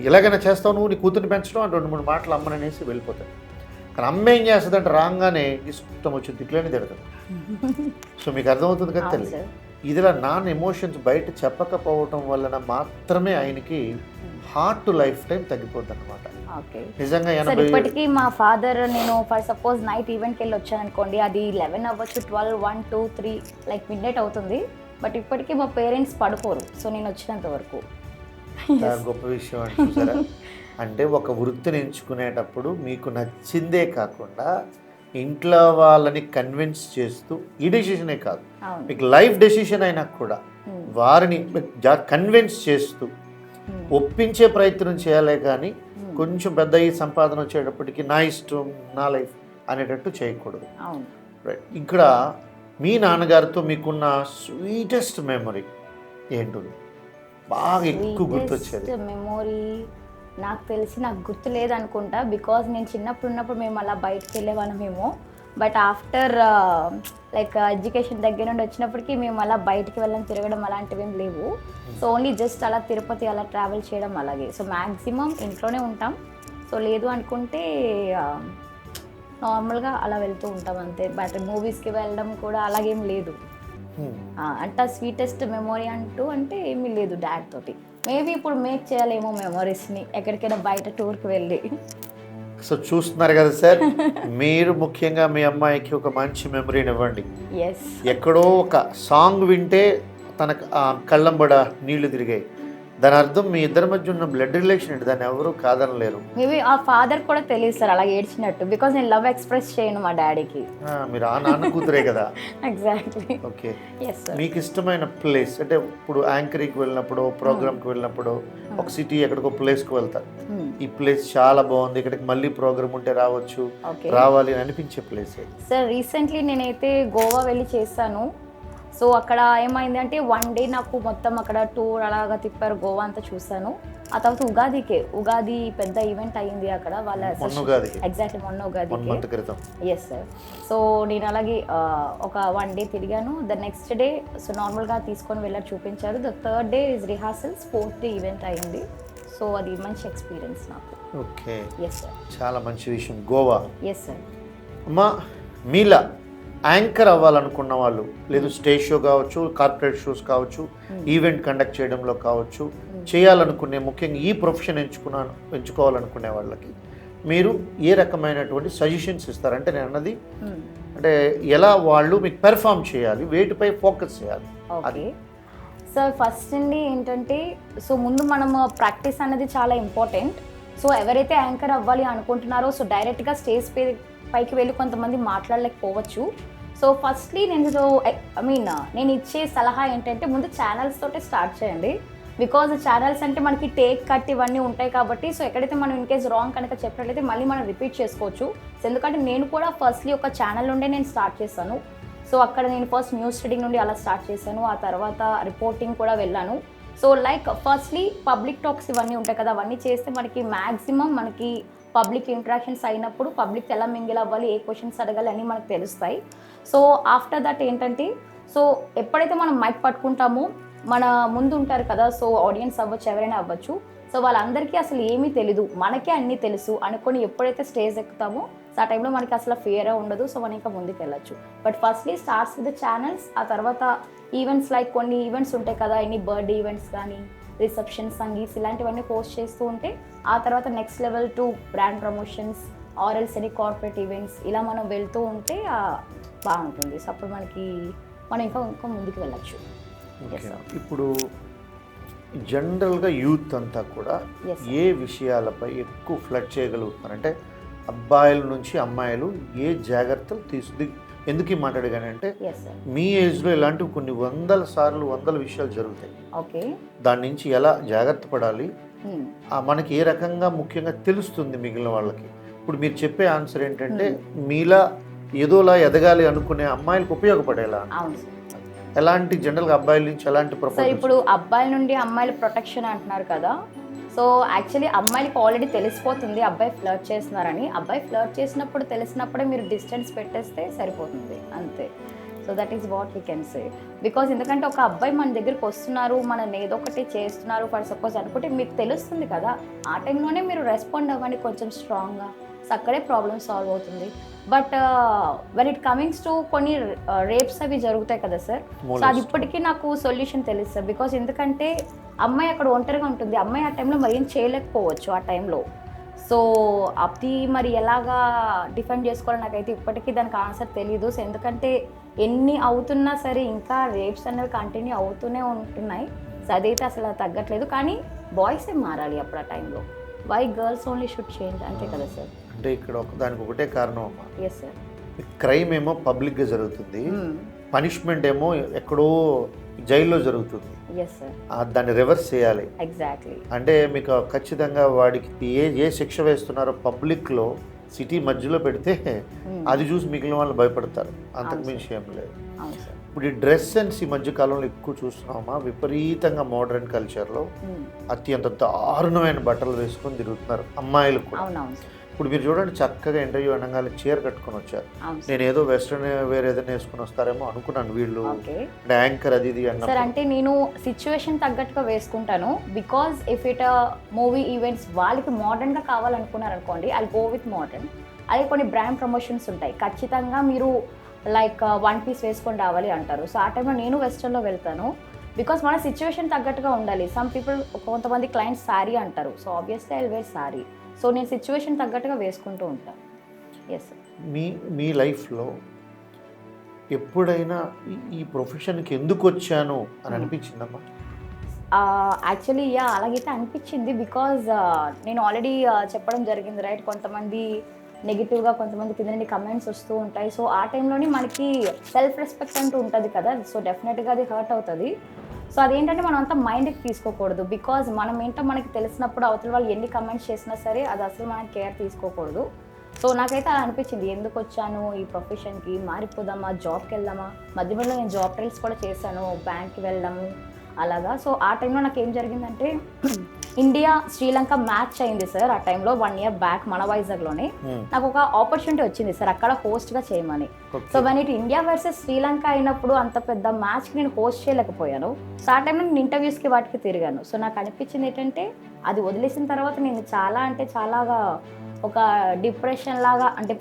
ఎలాగైనా చేస్తావు నువ్వు, నీ కూతుర్ని పెంచడం అని 2-3 మాటలు అమ్మననేసి వెళ్ళిపోతాడు. కానీ అమ్మ ఏం చేస్తుందంటే రాగానే ఇష్టం వచ్చి తిట్లేని తిడతాడు. సో మీకు అర్థమవుతుంది కదా తల్లి, ఇదిలా నాన్న ఎమోషన్స్ బయట చెప్పకపోవటం వలన మాత్రమే ఆయనకి హార్ట్ టు లైఫ్ టైం తగ్గిపోద్ది అనమాట. నిజంగా ఇప్పటికీ మా ఫాదర్, నేను ఫర్ సపోజ్ నైట్ ఈవెంట్కి వెళ్ళి వచ్చాను అనుకోండి, అది 11 అవ్వచ్చు, 12, 1, 2, 3 లైక్ మిడ్నైట్ అవుతుంది. బట్ ఇప్పటికీ మా పేరెంట్స్ పడుకోరు, సో నేను వచ్చినంత వరకు. గొప్ప విషయం అంటే అంటే ఒక వృత్తిని ఎంచుకునేటప్పుడు మీకు నచ్చిందే కాకుండా ఇంట్లో వాళ్ళని కన్విన్స్ చేస్తూ, ఈ డెసిషనే కాదు మీకు లైఫ్ డెసిషన్ అయినా కూడా వారిని కన్విన్స్ చేస్తూ ఒప్పించే ప్రయత్నం చేయాలే కానీ కొంచెం పెద్ద ఈ సంపాదన వచ్చేటప్పటికి నా ఇష్టం నా లైఫ్ అనేటట్టు చేయకూడదు. ఇక్కడ మీ నాన్నగారితో మీకున్న స్వీటెస్ట్ మెమరీ ఏంటుంది, బాగా ఎక్కువ గుర్తొచ్చేది? మెమొరీ నాకు తెలిసి నాకు గుర్తు లేదనుకుంటా, బికాజ్ నేను చిన్నప్పుడు ఉన్నప్పుడు మేము అలా బయటకు వెళ్ళేవాళ్ళమేమో. బట్ ఆఫ్టర్ లైక్ ఎడ్యుకేషన్ దగ్గర నుండి వచ్చినప్పటికీ మేము అలా బయటికి తిరగడం అలాంటివి ఏం లేవు. సో ఓన్లీ జస్ట్ అలా తిరుపతి అలా ట్రావెల్ చేయడం అలాగే. సో మ్యాక్సిమం ఇంట్లోనే ఉంటాం. సో లేదు అనుకుంటే నార్మల్గా అలా వెళ్తూ ఉంటాం అంతే. బట్ మూవీస్కి వెళ్ళడం కూడా అలాగేం లేదు. అంత స్వీటెస్ట్ మెమొరీ అంటే ఏమీ లేదు డాడ్ తోటి. మేబీ ఇప్పుడు మేక్ చేయాలేమో మెమొరీస్ని, ఎక్కడికైనా బయట టూర్కి వెళ్ళి. సో చూస్తున్నారు కదా సార్, మీరు ముఖ్యంగా మీ అమ్మాయికి ఒక మంచి మెమరీని ఇవ్వండి. ఎస్. ఎక్కడో ఒక సాంగ్ వింటే తనకు ఆ కళ్ళంబడ నీళ్లు తిరిగాయి. దాని అర్థం మీ ఇద్దరి మధ్య ఉన్న బ్లడ్ రిలేషన్ ఏంటి, దాన్ని ఎవరు కాదనలేరు. మేబీ ఆ ఫాదర్ కూడా తెలియదు సార్ అలా ఏడ్చినట్టు, బికాజ్ నేను లవ్ ఎక్స్ప్రెస్ చేయను మా డాడీకి. మీరు ఆ నాన్న కూతురే కదా. ఎగ్జాక్ట్లీ. ఓకే. Yes sir. మీకు ఇష్టమైన ప్లేస్ అంటే ఇప్పుడు యాంకరింగ్కి వెళ్ళినప్పుడు, ప్రోగ్రామ్కి వెళ్ళినప్పుడు ఒక సిటీ ఎక్కడికో ప్లేస్కి వెళ్తారు, ఈ ప్లేస్ చాలా బాగుంది, ఇక్కడికి మళ్ళీ ప్రోగ్రామ్ ఉంటే రావచ్చు, ఓకే రావాలి అని అనిపించే ప్లేస్. సార్ రీసెంట్లీ నేనైతే గోవా వెళ్ళి చేశాను. సో అక్కడ ఏమైంది అంటే 1 డే నాకు మొత్తం అక్కడ టూర్ అలాగా తిప్పారు, గోవా అంతా చూశాను. ఆ తర్వాత ఉగాది పెద్ద ఈవెంట్ అయ్యింది అక్కడ వాళ్ళ. ఎగ్జాక్ట్లీ మొన్న ఉగాదికి. Yes sir. సో నేను అలాగే ఒక 1 డే తిరిగాను. ద నెక్స్ట్ డే సో నార్మల్గా తీసుకొని వెళ్ళారు, చూపించారు. The 3rd day is rehearsals, 4th day event అయ్యింది. సో అది మంచి ఎక్స్పీరియన్స్ నాకు. ఓకే. Yes sir. చాలా మంచి విషయం గోవా. Yes sir. అమ్మా మీలా యాంకర్ అవ్వాలనుకున్న వాళ్ళు, లేదు స్టేజ్ షో కావచ్చు, కార్పొరేట్ షోస్ కావచ్చు, ఈవెంట్ కండక్ట్ చేయడంలో కావచ్చు, చేయాలనుకునే ముఖ్యంగా ఈ ప్రొఫెషన్ ఎంచుకోవాలనుకునే వాళ్ళకి మీరు ఏ రకమైనటువంటి సజెషన్స్ ఇస్తారంటే నేను అన్నది అంటే ఎలా వాళ్ళు మీకు పెర్ఫామ్ చేయాలి, వేటిపై ఫోకస్ చేయాలి? Okay sir. ఫస్ట్ అండి ఏంటంటే సో ముందు మనం ప్రాక్టీస్ అనేది చాలా ఇంపార్టెంట్. సో ఎవరైతే యాంకర్ అవ్వాలి అనుకుంటున్నారో సో డైరెక్ట్గా స్టేజ్ పైకి వెళ్ళి కొంతమంది మాట్లాడలేకపోవచ్చు. సో ఫస్ట్లీ నేను ఇచ్చే సలహా ఏంటంటే ముందు ఛానల్స్ తోటే స్టార్ట్ చేయండి. బికాజ్ ఛానల్స్ అంటే మనకి టేక్ కట్ ఇవన్నీ ఉంటాయి కాబట్టి సో ఎక్కడైతే మనం ఇన్ కేస్ రాంగ్ కనుక చెప్పినట్లయితే మళ్ళీ మనం రిపీట్ చేసుకోవచ్చు. సో ఎందుకంటే నేను కూడా ఫస్ట్లీ ఒక ఛానల్ నుండే నేను స్టార్ట్ చేశాను. సో అక్కడ నేను ఫస్ట్ న్యూస్ రీడింగ్ నుండి అలా స్టార్ట్ చేశాను, ఆ తర్వాత రిపోర్టింగ్ కూడా వెళ్ళాను. So like firstly public talks ఇవన్నీ ఉంటాయి కదా, అవన్నీ చేస్తే మనకి మ్యాక్సిమం మనకి పబ్లిక్ ఇంటరాక్షన్స్ అయినప్పుడు పబ్లిక్ ఎలా మింగిల్ అవ్వాలి, ఏ క్వశ్చన్స్ అడగాలి అని మనకు తెలుస్తాయి. సో ఆఫ్టర్ దట్ ఏంటంటే సో ఎప్పుడైతే మనం మైక్ పట్టుకుంటామో మన ముందు ఉంటారు కదా, సో ఆడియన్స్ అవ్వచ్చు, ఎవరైనా అవ్వచ్చు, సో వాళ్ళందరికీ అసలు ఏమీ తెలీదు, మనకే అన్నీ తెలుసు అనుకొని ఎప్పుడైతే స్టేజ్ ఎక్కుతామో ఆ టైంలో మనకి అసలు ఫియరే ఉండదు. సో మనం ఇంకా ముందుకు వెళ్ళచ్చు. But firstly starts with the channels. ఆ తర్వాత ఈవెంట్స్ లైక్ కొన్ని ఈవెంట్స్ ఉంటాయి కదా, ఎన్ని బర్త్డే ఈవెంట్స్ కానీ, రిసెప్షన్, సంగీత్స్ ఇలాంటివన్నీ పోస్ట్ చేస్తూ ఉంటే ఆ తర్వాత next level to brand promotions or else any corporate events ఇలా మనం వెళ్తూ ఉంటే బాగుంటుంది. సో అప్పుడు మనం ఇంకా ముందుకు వెళ్ళచ్చు. ఇప్పుడు జనరల్గా యూత్ అంతా కూడా ఏ విషయాలపై ఎక్కువ ఫ్లడ్ చేయగలుగుతున్నారంటే అబ్బాయిల నుంచి అమ్మాయిలు ఏ జాగ్రత్తలు ఎందుకు మాట్లాడగానే అంటే మీ ఏజ్లో ఇలాంటివి కొన్ని వందల విషయాలు జరుగుతాయి. ఓకే. దాని నుంచి ఎలా జాగ్రత్త పడాలి, మనకి ఏ రకంగా ముఖ్యంగా తెలుస్తుంది మిగిలిన వాళ్ళకి. ఇప్పుడు మీరు చెప్పే ఆన్సర్ ఏంటంటే మీలా ఏదోలా ఎదగాలి అనుకునే అమ్మాయిలకు ఉపయోగపడేలా. ఎలాంటి జనరల్గా అబ్బాయిల నుంచి ఎలాంటి ప్రొటెక్షన్? ఇప్పుడు అబ్బాయిల నుండి అమ్మాయిల ప్రొటెక్షన్ అంటున్నారు కదా. సో యాక్చువల్లీ అమ్మాయిలకి ఆల్రెడీ తెలిసిపోతుంది అబ్బాయి ఫ్లర్ట్ చేస్తున్నారని. అబ్బాయి ఫ్లర్ట్ చేసినప్పుడు తెలిసినప్పుడే మీరు డిస్టెన్స్ పెట్టేస్తే సరిపోతుంది అంతే. So that is what we can say. Because ఎందుకంటే ఒక అబ్బాయి మన దగ్గరికి వస్తున్నారు, మనల్ని ఏదో ఒకటి చేస్తున్నారు ఫర్ సపోజ్ అనుకుంటే మీకు తెలుస్తుంది కదా, ఆ టైంలోనే మీరు రెస్పాండ్ అవ్వండి కొంచెం స్ట్రాంగ్గా. సో అక్కడే ప్రాబ్లమ్ సాల్వ్ అవుతుంది. But when it comings to కొన్ని రేప్స్ అవి జరుగుతాయి కదా సార్, సో అది ఇప్పటికీ నాకు సొల్యూషన్ తెలుసు సార్. బికాజ్ ఎందుకంటే అమ్మాయి అక్కడ ఒంటరిగా ఉంటుంది, అమ్మాయి ఆ టైంలో మరి ఏం చేయలేకపోవచ్చు ఆ టైంలో. సో అది మరి ఎలాగా డిఫెండ్ చేసుకోవాలో నాకైతే ఇప్పటికీ దానికి ఆన్సర్ తెలియదు. సో ఎందుకంటే ఎన్ని అవుతున్నా సరే ఇంకా రేప్స్ అనేవి కంటిన్యూ అవుతూనే ఉంటున్నాయి. సో అదైతే అసలు తగ్గట్లేదు. కానీ బాయ్సే మారాలి అప్పుడు ఆ టైంలో. Why girls only should change, అంతే కదా సార్. అంటే ఇక్కడ దానికి ఒకటే కారణం అమ్మా. Yes sir. క్రైమ్ ఏమో పబ్లిక్గా జరుగుతుంది, పనిష్మెంట్ ఏమో ఎక్కడో జైల్లో జరుగుతుంది. దాన్ని రివర్స్ చేయాలి. ఎగ్జాక్ట్లీ. అంటే మీకు ఖచ్చితంగా వాడికి ఏ శిక్ష వేస్తున్నారో పబ్లిక్లో సిటీ మధ్యలో పెడితే అది చూసి మిగిలిన వాళ్ళు భయపడతారు, అంతకు మించి ఏం లేదు. ఇప్పుడు ఈ డ్రెస్ సెన్స్ ఈ మధ్య కాలంలో ఎక్కువ చూస్తున్నామా, విపరీతంగా మోడర్న్ కల్చర్లో అత్యంత దారుణమైన బట్టలు వేసుకొని తిరుగుతున్నారు అమ్మాయిలు కూడా. ఇప్పుడు మీరు చూడండి, చక్కగా ఇంటర్వ్యూ అనగానే చీర కట్టుకొని వచ్చారు. నేను ఏదో వెస్ట్రన్ వేర్ ఏదైనా వేసుకుని వస్తారేమో అనుకున్నాను వీళ్ళు యాంకర్ అది ఇది అన్న. సార్ అంటే నేను సిచ్యువేషన్ తగ్గట్టుగా వేసుకుంటాను. Because if it movie events వాళ్ళకి మోడర్న్గా కావాలనుకున్నారు అనుకోండి, ఐ గో విత్ మోడర్న్. అదే కొన్ని బ్రాండ్ ప్రమోషన్స్ ఉంటాయి, ఖచ్చితంగా మీరు లైక్ 1 పీస్ వేసుకొని రావాలి అంటారు. సో ఆ టైంలో నేను వెస్ట్రన్లో వెళ్తాను. బికాస్ మన సిచ్యువేషన్ తగ్గట్టుగా ఉండాలి. సమ్ పీపుల్ కొంతమంది క్లయింట్స్ శారీ అంటారు, so obviously I will wear sari. So నేను సిచ్యువేషన్ తగ్గట్టుగా వేసుకుంటూ ఉంటాను. ఎస్. మీ లైఫ్లో ఎప్పుడైనా ఈ ప్రొఫెషన్కి ఎందుకు వచ్చాను అని అనిపించిందమ్మా? యాక్చువల్లీ అలాగైతే అనిపించింది. బికాజ్ నేను ఆల్రెడీ చెప్పడం జరిగింది రైట్, కొంతమంది నెగిటివ్గా కొంతమంది కింద నుండి కమెంట్స్ వస్తూ ఉంటాయి. సో ఆ టైంలోని మనకి సెల్ఫ్ రెస్పెక్ట్ అంటూ ఉంటుంది కదా, సో డెఫినెట్గా అది హర్ట్ అవుతుంది. సో అదేంటంటే మనం అంతా మైండ్కి తీసుకోకూడదు. బికాజ్ మనం ఏంటో మనకి తెలిసినప్పుడు అవతల వాళ్ళు ఎన్ని కమెంట్స్ చేసినా సరే అది అసలు మనం కేర్ తీసుకోకూడదు. సో నాకైతే అలా అనిపించింది, ఎందుకు వచ్చాను ఈ ప్రొఫెషన్కి, మారిపోదామా, జాబ్కి వెళ్దామా. మధ్య మధ్యలో నేను జాబ్ ట్రైల్స్ కూడా చేశాను, బ్యాంక్కి వెళ్ళడము అలాగా. సో ఆ టైంలో నాకు ఏం జరిగిందంటే ఇండియా శ్రీలంక మ్యాచ్ అయింది సార్. ఆ టైంలో 1 year బ్యాక్ మన వైజాగ్లోనే నాకు ఒక ఆపర్చునిటీ వచ్చింది సార్ అక్కడ హోస్ట్గా చేయమని. So one it India versus Sri Lanka అయినప్పుడు అంత పెద్ద మ్యాచ్కి నేను హోస్ట్ చేయలేకపోయాను. సో ఆ టైంలో నేను ఇంటర్వ్యూస్కి వాటికి తిరిగాను. సో నాకు అనిపించింది ఏంటంటే అది వదిలేసిన తర్వాత నేను చాలా అంటే చాలాగా ఒక డిప్రెషన్ అంత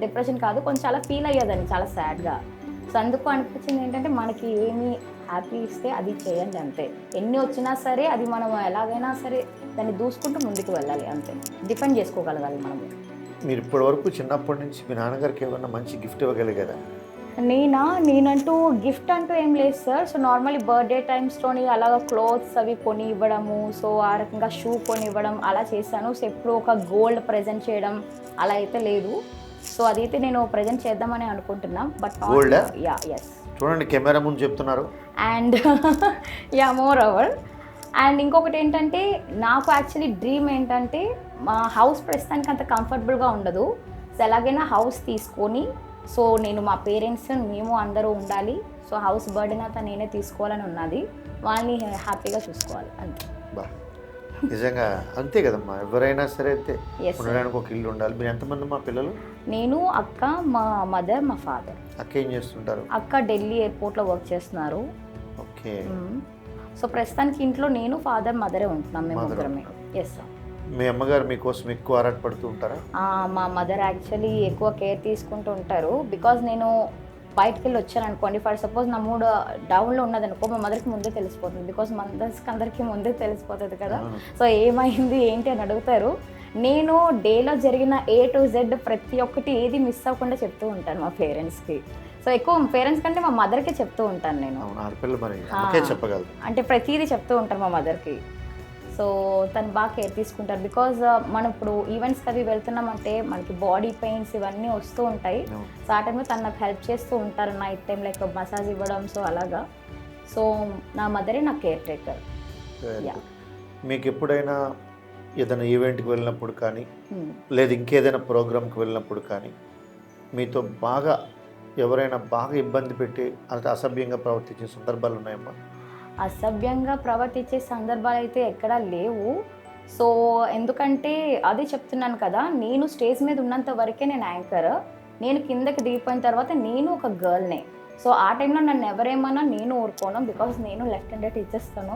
డిప్రెషన్ కాదు, కొంచెం చాలా ఫీల్ అయ్యేదాన్ని, చాలా సాడ్గా. సో అందుకు అనిపించింది ఏంటంటే మనకి ఏమి హ్యాపీ ఇస్తే అది చేయండి అంతే. ఎన్ని వచ్చినా సరే అది మనం ఎలాగైనా సరే దాన్ని దూసుకుంటూ ముందుకు వెళ్ళాలి అంతే, డిపెండ్ చేసుకోగలగాలి మనము. మీరు ఇప్పటి వరకు చిన్నప్పటి నుంచి మీ నాన్నగారికి ఏమన్నా మంచి గిఫ్ట్ ఇవ్వగలిగారా? నేనంటూ గిఫ్ట్ అంటూ ఏం లేదు సార్. సో నార్మల్లీ బర్త్డే టైమ్స్లోని అలాగ క్లోత్స్ అవి కొని ఇవ్వడము, సో ఆ రకంగా షూ కొని ఇవ్వడం అలా చేశాను. సో ఎప్పుడు ఒక గోల్డ్ ప్రజెంట్ చేయడం అలా అయితే లేదు. సో అదైతే నేను ప్రజెంట్ చేద్దామని అనుకుంటున్నాం. బట్ ఎస్, చూడండి కెమెరా ముందు చెప్తున్నారు. అండ్ మోర్ ఓవర్ అండ్ ఇంకొకటి ఏంటంటే నాకు యాక్చువల్లీ డ్రీమ్ ఏంటంటే మా హౌస్ ప్రస్తుతానికి అంత కంఫర్టబుల్గా ఉండదు. సో ఎలాగైనా హౌస్ తీసుకొని సో నేను మా పేరెంట్స్ మేము అందరూ ఉండాలి. సో హౌస్ బర్డెన్ అంతా నేనే తీసుకోవాలని ఉన్నది, వాళ్ళని హ్యాపీగా చూసుకోవాలి అంతే. నిజంగా అంతే కదమ్మా, ఎవరైనా సరే అంతే, ఉండడానికి ఒక ఇల్లు ఉండాలి. మీరు ఎంతమంది మా పిల్లలు? నేను, అక్క, మా మదర్, మా ఫాదర్. అక్క ఏం చేస్తుంటారు? అక్క ఢిల్లీ ఎయిర్పోర్ట్లో వర్క్ చేస్తున్నారు. ఓకే. సో ప్రస్తుతానికి ఇంట్లో నేను, ఫాదర్, మదరే ఉంటున్నాం మేము ముగ్గురమే. Yes sir. మీ అమ్మగారు మీకోసం ఎక్కువ ఆరాటపడుతూ ఉంటారా? మా మదర్ యాక్చువల్లీ ఎక్కువ కేర్ తీసుకుంటూ ఉంటారు. బికాజ్ నేను బయటకు వెళ్ళి వచ్చాను అనుకోండి, ఫర్ సపోజ్ నా మూడ్ డౌన్లో ఉన్నదనుకో మా మదర్కి ముందే తెలిసిపోతుంది. బికాజ్ మదర్స్కి అందరికీ ముందే తెలిసిపోతుంది కదా. సో ఏమైంది ఏంటి అని అడుగుతారు. నేను డేలో జరిగిన A to Z ప్రతి ఒక్కటి ఏది మిస్ అవ్వకుండా చెప్తూ ఉంటాను మా పేరెంట్స్కి. సో ఎక్కువ పేరెంట్స్ కంటే మా మదర్కే చెప్తూ ఉంటాను నేను. అంటే ప్రతిదీ చెప్తూ ఉంటాను మా మదర్కి. సో తను బాగా కేర్ తీసుకుంటారు. బికాజ్ మనం ఇప్పుడు ఈవెంట్స్కి అవి వెళ్తున్నామంటే మనకి బాడీ పెయిన్స్ ఇవన్నీ వస్తూ ఉంటాయి. సో ఆ టైంలో తను నాకు హెల్ప్ చేస్తూ ఉంటారు నైట్ టైం, లైక్ మసాజ్ ఇవ్వడం. సో అలాగా. సో నా మదరే నా కేర్ టేకర్. మీకు ఎప్పుడైనా ఏదైనా ఈవెంట్కి వెళ్ళినప్పుడు కానీ లేదా ఇంకేదైనా ప్రోగ్రామ్కి వెళ్ళినప్పుడు కానీ మీతో బాగా ఎవరైనా బాగా ఇబ్బంది పెట్టి అంత అసభ్యంగా ప్రవర్తించే సందర్భాలు ఉన్నాయమ్మా? అసభ్యంగా ప్రవర్తించే సందర్భాలు అయితే ఎక్కడా లేవు. సో ఎందుకంటే అదే చెప్తున్నాను కదా, నేను స్టేజ్ మీద ఉన్నంత వరకే నేను యాంకర్. నేను కిందకి దిగిపోయిన తర్వాత నేను ఒక గర్ల్నే. సో ఆ టైంలో నన్ను ఎవరేమన్నా నేను ఊరుకోను. బికాజ్ నేను లెఫ్ట్ హ్యాండెడ్ ఇచ్చేస్తాను.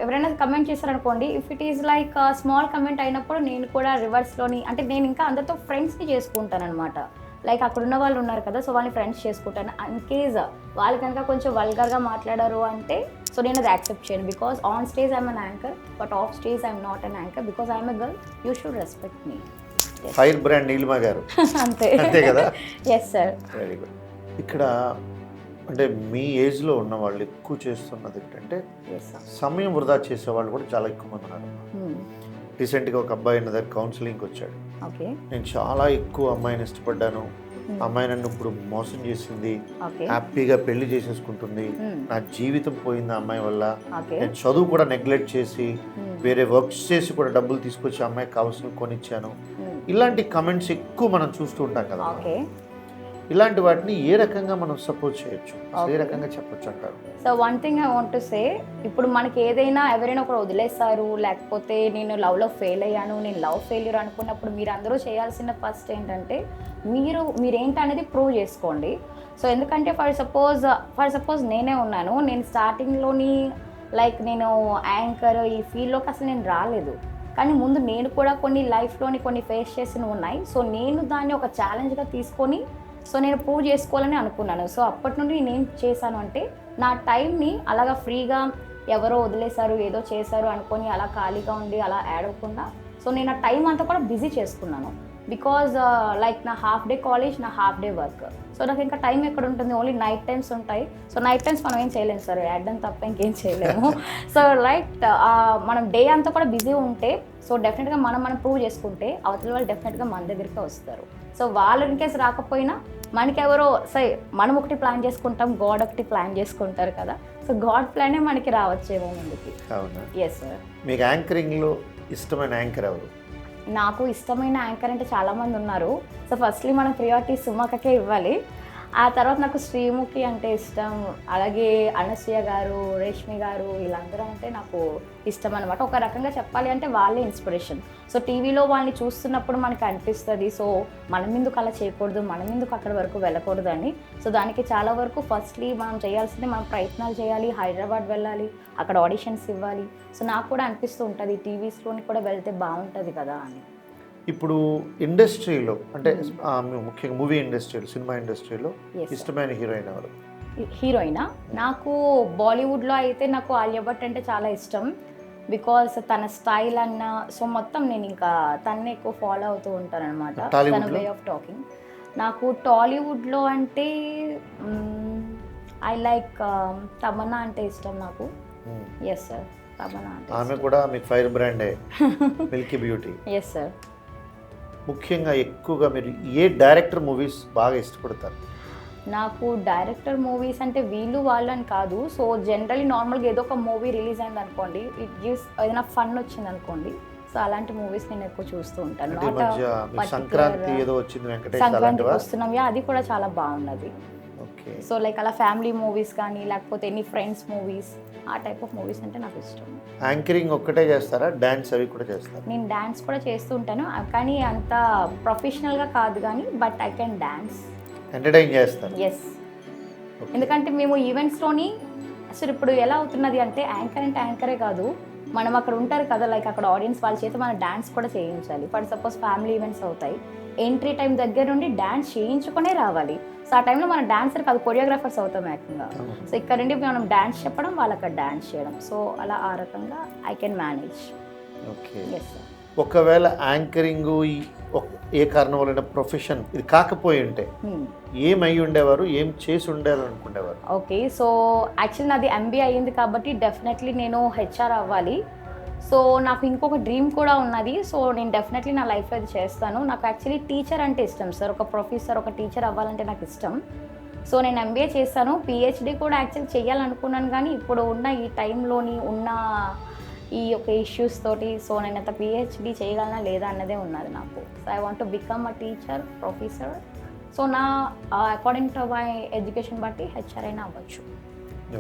ఎవరైనా కమెంట్ చేశారనుకోండి, if it is like small comment అయినప్పుడు నేను కూడా రివర్స్లోని అంటే నేను ఇంకా అందరితో ఫ్రెండ్స్ని చేసుకుంటాను అనమాట. లైక్ అక్కడ ఉన్న వాళ్ళు ఉన్నారు కదా, సో వాళ్ళని ఫ్రెండ్స్ చేసుకుంటాను. ఇన్ కేస్ వాళ్ళు కనుక కొంచెం వల్గర్గా మాట్లాడారు అంటే సో నేను అది యాక్సెప్ట్ చేయను. Because on stage I'm an anchor, but off stage I'm not an anchor. Because I'm a girl, you should respect me. Fire brand Neelima గారు అంతే కదా. Yes sir. Very good. ఇక్కడ అంటే మీ ఏజ్లో ఉన్న వాళ్ళు ఎక్కువ చేస్తున్నది ఏంటంటే సమయం వృధా చేసే వాళ్ళు కూడా చాలా ఎక్కువ మంది ఉన్నారు. రీసెంట్గా ఒక అబ్బాయి నా దగ్గర కౌన్సిలింగ్కి వచ్చాడు. నేను చాలా ఎక్కువ అమ్మాయిని ఇష్టపడ్డాను, అమ్మాయి నన్ను ఇప్పుడు మోసం చేసింది, హ్యాపీగా పెళ్లి చేసేసుకుంటుంది, నా జీవితం పోయింది ఆ అమ్మాయి వల్ల, నేను చదువు కూడా నెగ్లెక్ట్ చేసి వేరే వర్క్స్ చేసి కూడా డబ్బులు తీసుకొచ్చి అమ్మాయికి కావాల్సిన కొనిచ్చాను. ఇలాంటి కమెంట్స్ ఎక్కువ మనం చూస్తూ ఉంటాం కదా. ఇలాంటి వాటిని ఏ రకంగా మనం సపోర్ట్ చేయొచ్చు, ఏ రకంగా చెప్పొచ్చు అంటారు? So one thing I want to say, ఇప్పుడు మనకి ఏదైనా ఎవరైనా ఒకరు వదిలేస్తారు, లేకపోతే నేను లవ్లో ఫెయిల్ అయ్యాను, నేను లవ్ ఫెయిల్యూర్ అనుకున్నప్పుడు మీరు అందరూ చేయాల్సిన ఫస్ట్ ఏంటంటే మీరేంటనేది ప్రూవ్ చేసుకోండి. సో ఎందుకంటే ఫర్ సపోజ్ నేనే ఉన్నాను, నేను స్టార్టింగ్లోని లైక్ నేను యాంకర్ ఈ ఫీల్డ్లోకి అసలు నేను రాలేదు. కానీ ముందు నేను కూడా కొన్ని లైఫ్లోని కొన్ని ఫేస్ చేసినవి ఉన్నాయి. సో నేను దాన్ని ఒక ఛాలెంజ్గా తీసుకొని సో నేను ప్రూవ్ చేసుకోవాలని అనుకున్నాను. సో అప్పటి నుండి నేనేం చేశాను అంటే నా టైంని అలాగా ఫ్రీగా ఎవరో వదిలేశారు ఏదో చేశారు అనుకొని అలా ఖాళీగా ఉండి అలా ఏడవకుండా సో నేను ఆ టైం అంతా కూడా బిజీ చేసుకున్నాను. బికాజ్ లైక్ నా హాఫ్ డే కాలేజ్, నా హాఫ్ డే వర్క్. సో నాకు ఇంకా టైం ఎక్కడ ఉంటుంది, ఓన్లీ నైట్ టైమ్స్ ఉంటాయి. సో నైట్ టైమ్స్ మనం ఏం చేయలేము సార్, యాడ్డం తప్ప ఇంకేం చేయలేము. సో లైక్ మనం డే అంతా కూడా బిజీ ఉంటే సో డెఫినెట్గా మనం ప్రూవ్ చేసుకుంటే అవతల వాళ్ళు డెఫినెట్గా మన దగ్గరికి వస్తారు. సో వాళ్ళు ఇన్ కేసు రాకపోయినా మనకెవరో సరే మనం ఒకటి ప్లాన్ చేసుకుంటాం, గాడ్ ఒకటి ప్లాన్ చేసుకుంటారు కదా. సో గాడ్ ప్లానే మనకి రావచ్చేమో ముందుకి. అవునా? Yes sir. మీకు యాంకరింగ్లో ఇష్టమైన యాంకర్ ఎవరు? నాకు ఇష్టమైన యాంకర్ అంటే చాలామంది ఉన్నారు. సో ఫస్ట్లీ మనం ప్రియారిటీ సుమకకే ఇవ్వాలి. ఆ తర్వాత నాకు శ్రీముఖి అంటే ఇష్టం, అలాగే అనసూయ గారు, రేష్మి గారు, వీళ్ళందరూ అంటే నాకు ఇష్టం అనమాట. ఒక రకంగా చెప్పాలి అంటే వాళ్ళే ఇన్స్పిరేషన్. సో టీవీలో వాళ్ళని చూస్తున్నప్పుడు మనకి అనిపిస్తుంది సో మనం ఎందుకు అలా చేయకూడదు, మనం ఎందుకు అక్కడి వరకు వెళ్ళకూడదు అని. సో దానికి చాలా వరకు ఫస్ట్లీ మనం చేయాల్సింది మనం ప్రయత్నాలు చేయాలి, హైదరాబాద్ వెళ్ళాలి, అక్కడ ఆడిషన్స్ ఇవ్వాలి. సో నాకు కూడా అనిపిస్తూ ఉంటుంది టీవీస్లోని కూడా వెళ్తే బాగుంటుంది కదా అని. ఇప్పుడు ఇండస్ట్రీలో అంటే ముఖ్యంగా మూవీ ఇండస్ట్రీలో, సినిమా ఇండస్ట్రీలో ఇష్టమైన హీరోయిన్ ఎవరు? హీరోయినా నాకు బాలీవుడ్లో అయితే నాకు ఆలియా భట్ అంటే చాలా ఇష్టం. బికాస్ తన స్టైల్ అన్న సో మొత్తం నేను ఇంకా తన్నే ఎక్కువ ఫాలో అవుతూ ఉంటాను అనమాట, తన వే ఆఫ్ టాకింగ్. నాకు టాలీవుడ్లో అంటే ఐ లైక్ తమన్నా అంటే ఇష్టం నాకు. ఎస్ సార్, తమన్నా అంటే ఆమె కూడా మీకు ఫైర్ బ్రాండే, మిల్కీ బ్యూటీ. Yes sir. ముఖ్యంగా ఎక్కువగా మీరు ఏ డైరెక్టర్ మూవీస్ బాగా ఇష్టపడతారు? నాకు డైరెక్టర్ మూవీస్ అంటే వీళ్ళు వాళ్ళని కాదు. సో జనరలీ నార్మల్గా ఏదో ఒక మూవీ రిలీజ్ అయింది అనుకోండి, ఇట్ గివ్స్ ఏదైనా ఫన్ వచ్చింది అనుకోండి, సో అలాంటి మూవీస్ నేను ఎక్కువ చూస్తూ ఉంటాను. సంక్రాంతి ఏదో వచ్చింది, సంక్రాంతికి వస్తున్నాం, అది కూడా చాలా బాగున్నది. సో లైక్ అలా ఫ్యామిలీ మూవీస్ కానీ లేకపోతే ఎనీ ఫ్రెండ్స్ మూవీస్, ఆ టైప్ ఆఫ్ మూవీస్ అంటే నాకు ఇష్టం. యాంకరింగ్ ఒక్కటే చేస్తారా, డాన్స్ అవి కూడా చేస్తారా? నేను డాన్స్ కూడా చేస్తూ ఉంటాను, కానీ అంత ప్రొఫెషనల్గా కాదు కానీ but I can dance, entertain చేస్తాను. ఎస్. ఎందుకంటే మేము ఈవెంట్స్లోని అసలు ఇప్పుడు ఎలా అవుతున్నది అంటే యాంకర్ అంటే యాంకరే కాదు, మనం అక్కడ ఉంటారు కదా లైక్ అక్కడ ఆడియన్స్ వాళ్ళ చేత మనం డాన్స్ కూడా చేయించాలి. ఫర్ సపోజ్ ఫ్యామిలీ ఈవెంట్స్ అవుతాయి, ఎంట్రీ టైం దగ్గర నుండి డాన్స్ చేయించుకునే రావాలి. సో ఆ టైంలో మనం డాన్సర్ కాదు, కొరియోగ్రాఫర్స్ అవుతాం ఏకంగా. సో ఇక్కడ నుండి మనం డాన్స్ చెప్పడం, వాళ్ళు అక్కడ డాన్స్ చేయడం, సో అలా ఆ రకంగా I can manage. Okay. Yes sir. ఒకవేళ యాంకరింగ్ ఏ కారణం వల్ల ప్రొఫెషన్ ఇది కాకపోయి ఉంటే ఏమై ఉండేవారు, ఏం చేసి ఉండేవారు అనుకునేవారు? ఓకే, సో యాక్చువల్లీ నాది MBA అయ్యింది కాబట్టి డెఫినెట్లీ నేను HR అవ్వాలి. సో నాకు ఇంకొక డ్రీమ్ కూడా ఉన్నది, సో నేను డెఫినెట్లీ నా లైఫ్లో అది చేస్తాను. నాకు యాక్చువల్లీ టీచర్ అంటే ఇష్టం సార్, ఒక ప్రొఫెసర్, ఒక టీచర్ అవ్వాలంటే నాకు ఇష్టం. సో నేను MBA చేశాను, PhD కూడా యాక్చువల్లీ చేయాలనుకున్నాను, కానీ ఇప్పుడు ఉన్న ఈ టైంలోని ఉన్న ఈ యొక్క ఇష్యూస్ తోటి సో నేను అంత PhD చేయగలనా లేదా అన్నదే ఉన్నది నాకు. So I want to become a teacher, professor. So నా అకార్డింగ్ టు మై ఎడ్యుకేషన్ బట్టి HR అయినా అవ్వచ్చు.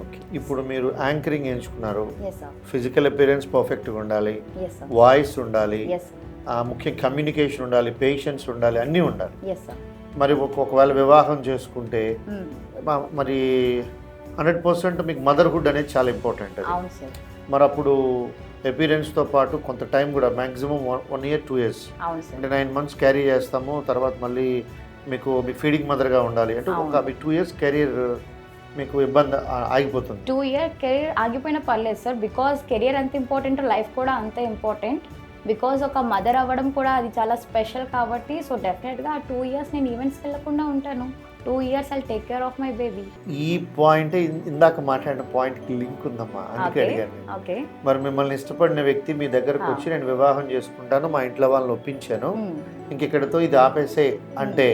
ఓకే. ఇప్పుడు మీరు యాంకరింగ్ ఎంచుకున్నారు, ఎస్ సార్. ఫిజికల్ అపియరెన్స్ పర్ఫెక్ట్గా ఉండాలి, ఎస్ సార్. వాయిస్ ఉండాలి, ఎస్ సార్. ముఖ్యంగా కమ్యూనికేషన్ ఉండాలి, పేషెన్స్ ఉండాలి, అన్నీ ఉండాలి. Yes sir. మరి ఒకవేళ వివాహం చేసుకుంటే మరి 100% మీకు మదర్హుడ్ అనేది చాలా ఇంపార్టెంట్. అవును సార్. మరి అప్పుడు అపియరెన్స్తో పాటు కొంత టైం కూడా మ్యాక్సిమం 1 year 2 years అంటే 9 months క్యారీ చేస్తాము. తర్వాత మళ్ళీ మీకు ఫీడింగ్ మదర్గా ఉండాలి అంటే ఒక 2 years కెరీర్ మీకు ఇబ్బంది ఆగిపోతుంది. 2 year కెరీర్ ఆగిపోయినా పర్లేదు సార్, బికాజ్ కెరియర్ ఎంత ఇంపార్టెంట్ లైఫ్ కూడా అంతే ఇంపార్టెంట్. బికాజ్ ఒక మదర్ అవ్వడం కూడా అది చాలా స్పెషల్ కాబట్టి సో డెఫినెట్గా ఆ 2 years నేను ఈవెంట్స్కి వెళ్ళకుండా ఉంటాను. 2 years I'll take care of my baby. ఈ పాయింట్ ఇందాక మాట్లాడిన పాయింట్కి లింక్ ఉందమ్మా, అందుకే అడిగాను. ఓకే. మరి మిమ్మల్ని ఇష్టపడిన వ్యక్తి మీ దగ్గరకు వచ్చి నేను వివాహం చేసుకుంటాను, మా ఇంట్లో వాళ్ళని ఒప్పించాను, ఇంకెక్కడితో ఇది ఆపేసే అంటే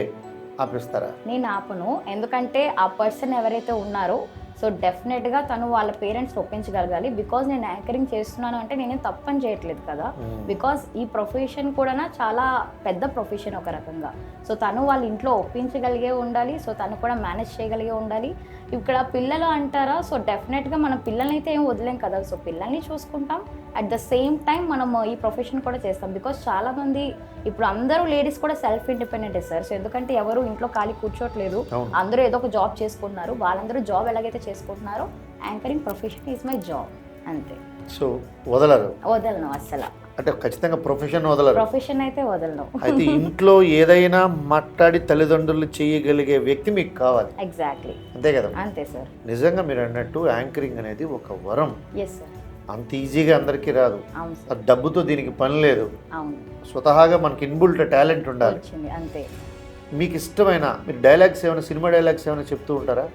ఆపేస్తారా? నేను ఆపను, ఎందుకంటే ఆ పర్సన్ ఎవరైతే ఉన్నారో సో డెఫినెట్గా తను వాళ్ళ పేరెంట్స్ ఒప్పించగలగాలి. బికాజ్ నేను యాంకరింగ్ చేస్తున్నాను అంటే నేనేం తప్పని చేయట్లేదు కదా, బికాజ్ ఈ ప్రొఫెషన్ కూడా చాలా పెద్ద ప్రొఫెషన్ ఒక రకంగా. సో తను వాళ్ళ ఇంట్లో ఒప్పించగలిగే ఉండాలి, సో తను కూడా మేనేజ్ చేయగలిగే ఉండాలి. ఇక్కడ పిల్లలు అంటారా, సో డెఫినెట్గా మనం పిల్లల్ని అయితే ఏం వదిలేం కదా, సో పిల్లల్ని చూసుకుంటాం, అట్ ద సేమ్ టైం మనం ఈ ప్రొఫెషన్ కూడా చేస్తాం. బికాజ్ చాలామంది ఇప్పుడు అందరూ లేడీస్ కూడా సెల్ఫ్ ఇండిపెండెంటే సార్. సో ఎందుకంటే ఎవరు ఇంట్లో ఖాళీ కూర్చోట్లేదు, అందరూ ఏదో ఒక జాబ్ చేసుకుంటున్నారు. వాళ్ళందరూ జాబ్ ఎలాగైతే చేసుకుంటున్నారో anchoring profession is my job, అంతే. సో వదలరు? వదలను అసలు. అంటే ఖచ్చితంగా ప్రొఫెషన్ వదలరు. ప్రొఫెషన్ అయితే వదలను. అయితే ఇంట్లో ఏదైనా మాట్లాడి తల్లిదండ్రులు చేయగలిగే వ్యక్తి మీకు కావాలి. ఎగ్జాక్ట్లీ. అంతే కదా? అంతే సార్. నిజంగా మీరు అన్నట్టు యాంకరింగ్ అనేది ఒక వరం. Yes sir. అంత ఈజీగా అందరికీ రాదు. అవును ఆ సార్. డబ్బుతో దీనికి పని లేదు. అవును. స్వతహాగా మనకి ఇన్బుల్ట్ టాలెంట్ ఉండాలి. వచ్చింది అంతే. మీకు ఇష్టమైన మీరు డైలాగ్స్ ఏమైనా, సినిమా డైలాగ్స్ ఏమైనా చెప్తూ ఉంటారా?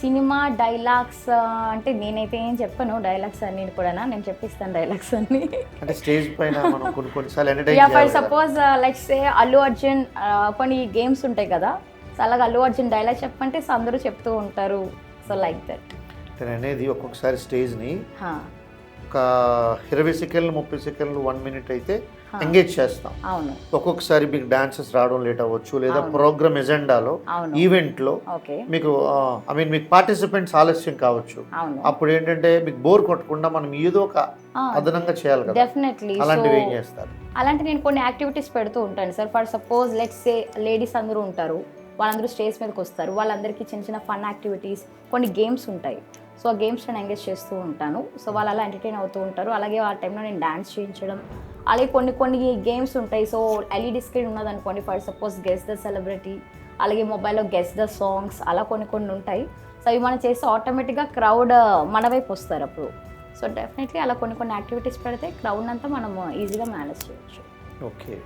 సినిమా డైలాగ్స్ అంటే నేనైతే ఏం చెప్పను డైలాగ్స్ అన్ని కూడా, నేను చెప్పిస్తాను డైలాగ్స్ అన్ని. అంటే స్టేజ్ పైన మనం కొన్నిసార్లు yeah, for entertain suppose let's say Allu Arjun కొన్ని గేమ్స్ ఉంటాయి కదా, సో అలాగే అల్లు అర్జున్ డైలాగ్ చెప్పంటే సో అందరూ చెప్తూ ఉంటారు. So like that. నేను అనేది ఒక్కొక్కసారి స్టేజ్ని ఒక 20 సెకండ్లు 30 సెకండ్లు 1 మినిట్ అయితే ఎంగేజ్ చేస్తాం. అవును. ఒక్కొక్కసారి మీకు డాన్సెస్ రావడం లేట్ అవ్వచ్చు, లేదా ప్రోగ్రామ్ ఎజెండాలో ఈవెంట్లో మీకు మీకు పార్టిసిపెంట్స్ ఆలస్యం కావచ్చు. అప్పుడు ఏంటంటే మీకు బోర్ కొట్టకుండా మనం ఏదో ఒక అదనంగా చేయాలి కదా. డెఫినెట్లీ. అలాంటివి ఏం చేస్తారు? అలాంటి నేను కొన్ని యాక్టివిటీస్ పెడుతూ ఉంటాను sir. For suppose let's say ladies అందరూ ఉంటారు, వాళ్ళందరూ స్టేజ్ మీదకి వస్తారు, వాళ్ళందరికీ చిన్న చిన్న ఫన్ యాక్టివిటీస్, కొన్ని గేమ్స్ ఉంటాయి. సో ఆ గేమ్స్ నేను ఎంగేజ్ చేస్తూ ఉంటాను. సో వాళ్ళు అలా ఎంటర్టైన్ అవుతూ ఉంటారు. అలాగే ఆ టైంలో నేను డాన్స్ చేయించడం, అలాగే కొన్ని గేమ్స్ ఉంటాయి. సో ఎల్ఈడి స్క్రీన్ ఉన్నదనుకోండి, for suppose guess the celebrity, అలాగే మొబైల్లో గెస్ ద సాంగ్స్, అలా కొన్ని ఉంటాయి. సో అవి మనం చేస్తే ఆటోమేటిక్గా క్రౌడ్ మన వైపు వస్తారు అప్పుడు. సో డెఫినెట్లీ అలా కొన్ని యాక్టివిటీస్ పెడితే క్రౌడ్ అంతా మనం ఈజీగా మేనేజ్ చేయొచ్చు. ఓకే.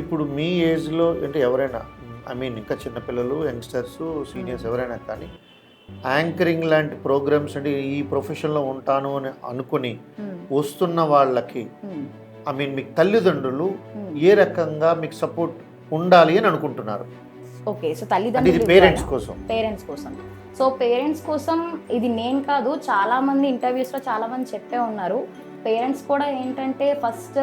ఇప్పుడు మీ ఏజ్లో అంటే ఎవరైనా ఇంకా చిన్నపిల్లలు, యంగ్స్టర్స్, సీనియర్స్ ఎవరైనా కానీ యాంకరింగ్ లాంటి ప్రోగ్రామ్స్ అంటే ఈ ప్రొఫెషన్లో ఉంటాను అని అనుకుని వస్తున్న వాళ్ళకి మీకు తల్లిదండ్రులు ఏ రకంగా మీకు సపోర్ట్ ఉండాలి అని అనుకుంటున్నారు? ఓకే. సో తల్లిదండ్రులు పేరెంట్స్ కోసం సో పేరెంట్స్ కోసం ఇది నేను కాదు, చాలామంది ఇంటర్వ్యూస్లో చాలామంది చెప్పే ఉన్నారు. పేరెంట్స్ కూడా ఏంటంటే first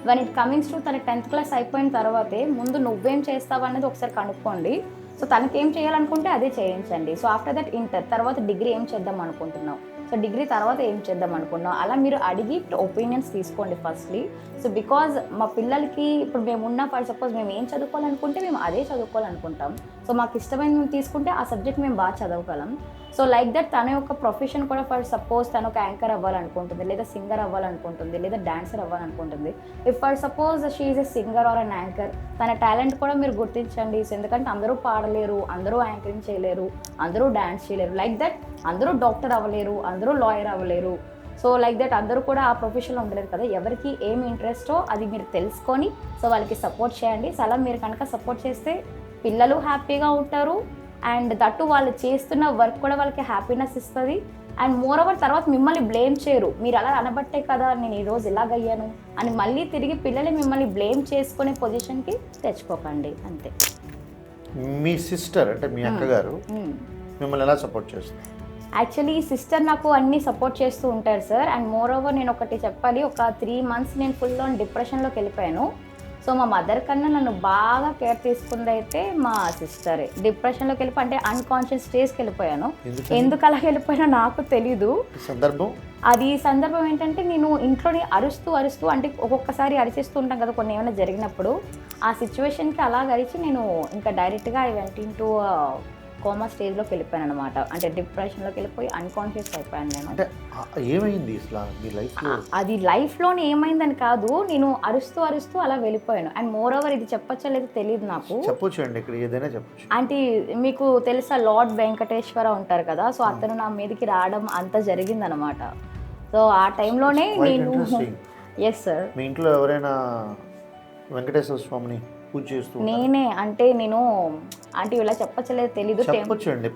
when it comings to తన 10th క్లాస్ అయిపోయిన తర్వాతే ముందు నువ్వేం చేస్తావు అనేది ఒకసారి కనుక్కోండి. సో తనకి ఏం చేయాలనుకుంటే అదే చేయించండి. సో ఆఫ్టర్ దట్ ఇంటర్ తర్వాత డిగ్రీ ఏం చేద్దాం అనుకుంటున్నావు, సో డిగ్రీ తర్వాత ఏం చేద్దాం అనుకున్నాం, అలా మీరు అడిగి ఒపీనియన్స్ తీసుకోండి ఫస్ట్లీ. సో బికాజ్ మా పిల్లలకి ఇప్పుడు మేము ఉన్న ఫర్ సపోజ్ మేము ఏం చదువుకోవాలనుకుంటే మేము అదే చదువుకోవాలనుకుంటాం. సో మాకు ఇష్టమైన మేము తీసుకుంటే ఆ సబ్జెక్ట్ మేము బాగా చదవగలం. సో లైక్ దట్ తన యొక్క ప్రొఫెషన్ కూడా ఫర్ సపోజ్ తను ఒక యాంకర్ అవ్వాలనుకుంటుంది, లేదా సింగర్ అవ్వాలనుకుంటుంది, లేదా డాన్సర్ అవ్వాలనుకుంటుంది. If for suppose she is a singer or an anchor, తన టాలెంట్ కూడా మీరు గుర్తించండి. సో ఎందుకంటే అందరూ పాడలేరు, అందరూ యాంకరింగ్ చేయలేరు, అందరూ డాన్స్ చేయలేరు. లైక్ దట్ అందరూ డాక్టర్ అవ్వలేరు, అందరూ లాయర్ అవ్వలేరు. సో లైక్ దట్ అందరూ కూడా ఆ ప్రొఫెషన్లో ఉండలేరు కదా. ఎవరికి ఏమి ఇంట్రెస్టో అది మీరు తెలుసుకొని సో వాళ్ళకి సపోర్ట్ చేయండి. సో అలా మీరు కనుక సపోర్ట్ చేస్తే పిల్లలు హ్యాపీగా ఉంటారు, అండ్ దట్టు వాళ్ళు చేస్తున్న వర్క్ కూడా వాళ్ళకి హ్యాపీనెస్ ఇస్తుంది. అండ్ మోర్ ఓవర్ తర్వాత మిమ్మల్ని బ్లేమ్ చేయరు, మీరు అలా అనబట్టే కదా నేను ఈరోజు ఇలాగయ్యాను అని మళ్ళీ తిరిగి పిల్లలు మిమ్మల్ని బ్లేమ్ చేసుకునే పొజిషన్కి తెచ్చుకోకండి. అంతే. మీ సిస్టర్ అంటే మీ అక్కగారు మిమ్మల్ని ఎలా సపోర్ట్ చేస్తారు? యాక్చువల్లీ సిస్టర్ నాకు అన్ని సపోర్ట్ చేస్తూ ఉంటారు సార్. అండ్ మోర్ ఓవర్ నేను ఒకటి చెప్పాలి, ఒక 3 months నేను ఫుల్ ఆన్ డిప్రెషన్లోకి వెళ్ళిపోయాను. సో మా మదర్ కన్నా నన్ను బాగా కేర్ తీసుకుంది అయితే మా సిస్టరే. డిప్రెషన్లోకి వెళ్ళిపోయి అంటే అన్కాన్షియస్ స్టేజ్కి వెళ్ళిపోయాను. ఎందుకు అలా వెళ్ళిపోయానో నాకు తెలీదు. సందర్భం ఏంటంటే నేను ఇంట్లోని అరుస్తూ అంటే ఒక్కొక్కసారి అరిచేస్తూ ఉంటాం కదా కొన్ని ఏమైనా జరిగినప్పుడు. ఆ సిచ్యువేషన్కి అలా అరిచి నేను ఇంకా డైరెక్ట్గా ఐ వెంట ఇంటూ కోమా స్టేజ్లోకి వెళ్ళిపోయాను అనమాట. అంటే డిప్రెషన్లోకి వెళ్ళిపోయి అన్కాన్షియస్ అయిపోయాను నేను. ఏమైంది అది లైఫ్లోనే ఏమైందని కాదు, నేను అరుస్తూ అలా వెళ్ళిపోయాను. అండ్ మోర్ ఓవర్ ఇది చెప్పచ్చో లేదో తెలియదు నాకు. అంటే మీకు తెలుసా లార్డ్ వెంకటేశ్వర ఉంటారు కదా, సో అతను నా మీదకి రావడం అంతా జరిగిందనమాట. సో ఆ టైంలోనే నేను ఎస్ సార్. మీ ఇంట్లో ఎవరైనా వెంకటేశ్వర స్వామిని పూజ చేస్తూ నేనే అంటే నేను అంటే ఇలా చెప్పచ్చలేదు తెలీదు.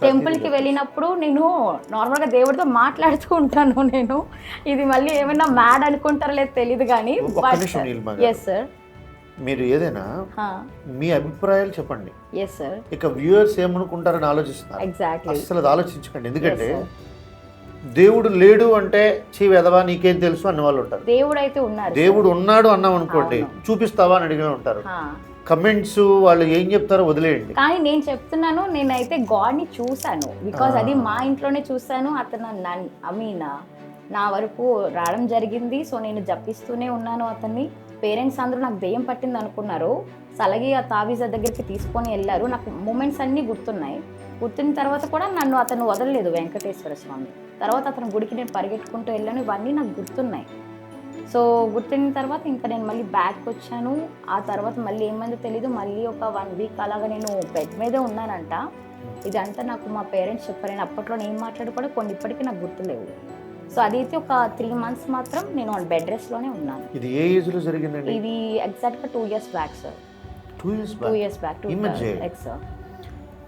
టెంపుల్కి వెళ్ళినప్పుడు నేను నార్మల్గా దేవుడితో మాట్లాడుతూ ఉంటాను. నేను ఇది మళ్ళీ ఏమైనా మ్యాడ్ అనుకుంటారో లేదు తెలీదు కానీ. Yes sir. మీరు ఏదైనా మీ అభిప్రాయాలు చెప్పండి. Yes sir. ఇక వ్యూయర్స్ ఏమనుకుంటారని ఆలోచిస్తున్నారు. ఎగ్జాక్ట్లీ. అసలు అది ఆలోచించకండి. ఎందుకంటే దేవుడు లేడు అంటే వెధవా నీకేం తెలుసు అన్న వాళ్ళు ఉంటారు. దేవుడు అయితే ఉన్నారు, దేవుడు ఉన్నాడు అన్నాం అనుకోండి, చూపిస్తావా అని అడిగిన ఉంటారు. కమెంట్స్ వాళ్ళు ఏం చెప్తారో వదిలేయండి. కానీ నేను చెప్తున్నాను, నేనైతే గాడ్ని చూశాను. బికాజ్ అది మా ఇంట్లోనే చూశాను. అతను నా వరకు రావడం జరిగింది. సో నేను జపిస్తూనే ఉన్నాను అతన్ని. పేరెంట్స్ అందరూ నాకు దెయ్యం పట్టింది అనుకున్నారు. అలాగే ఆ తావీజా దగ్గరికి తీసుకొని వెళ్ళారు. నాకు మూమెంట్స్ అన్నీ గుర్తున్నాయి. గుర్తున్న తర్వాత కూడా నన్ను అతను వదలలేదు వెంకటేశ్వర స్వామి. తర్వాత అతను గుడికి నేను పరిగెట్టుకుంటూ వెళ్ళాను. ఇవన్నీ నాకు గుర్తున్నాయి. సో గుర్తిన తర్వాత ఇంకా నేను మళ్ళీ బ్యాక్ వచ్చాను. ఆ తర్వాత మళ్ళీ ఏమైందో తెలీదు, మళ్ళీ ఒక 1 వీక్ అలాగా నేను బెడ్ మీదే ఉన్నానంట. ఇదంతా నాకు మా పేరెంట్స్ చెప్పారు. నేను అప్పట్లో నేను మాట్లాడి కూడా కొన్ని ఇప్పటికీ నాకు గుర్తులేవు. సో అదైతే ఒక 3 మంత్స్ మాత్రం నేను బెడ్ రెస్ట్లోనే ఉన్నాను. ఇది ఏ ఏజ్లో జరిగిందండి? ఇది ఎగ్జాక్ట్గా 2 years back sir. 2 years 2 years back. ఈ మధ్య సార్.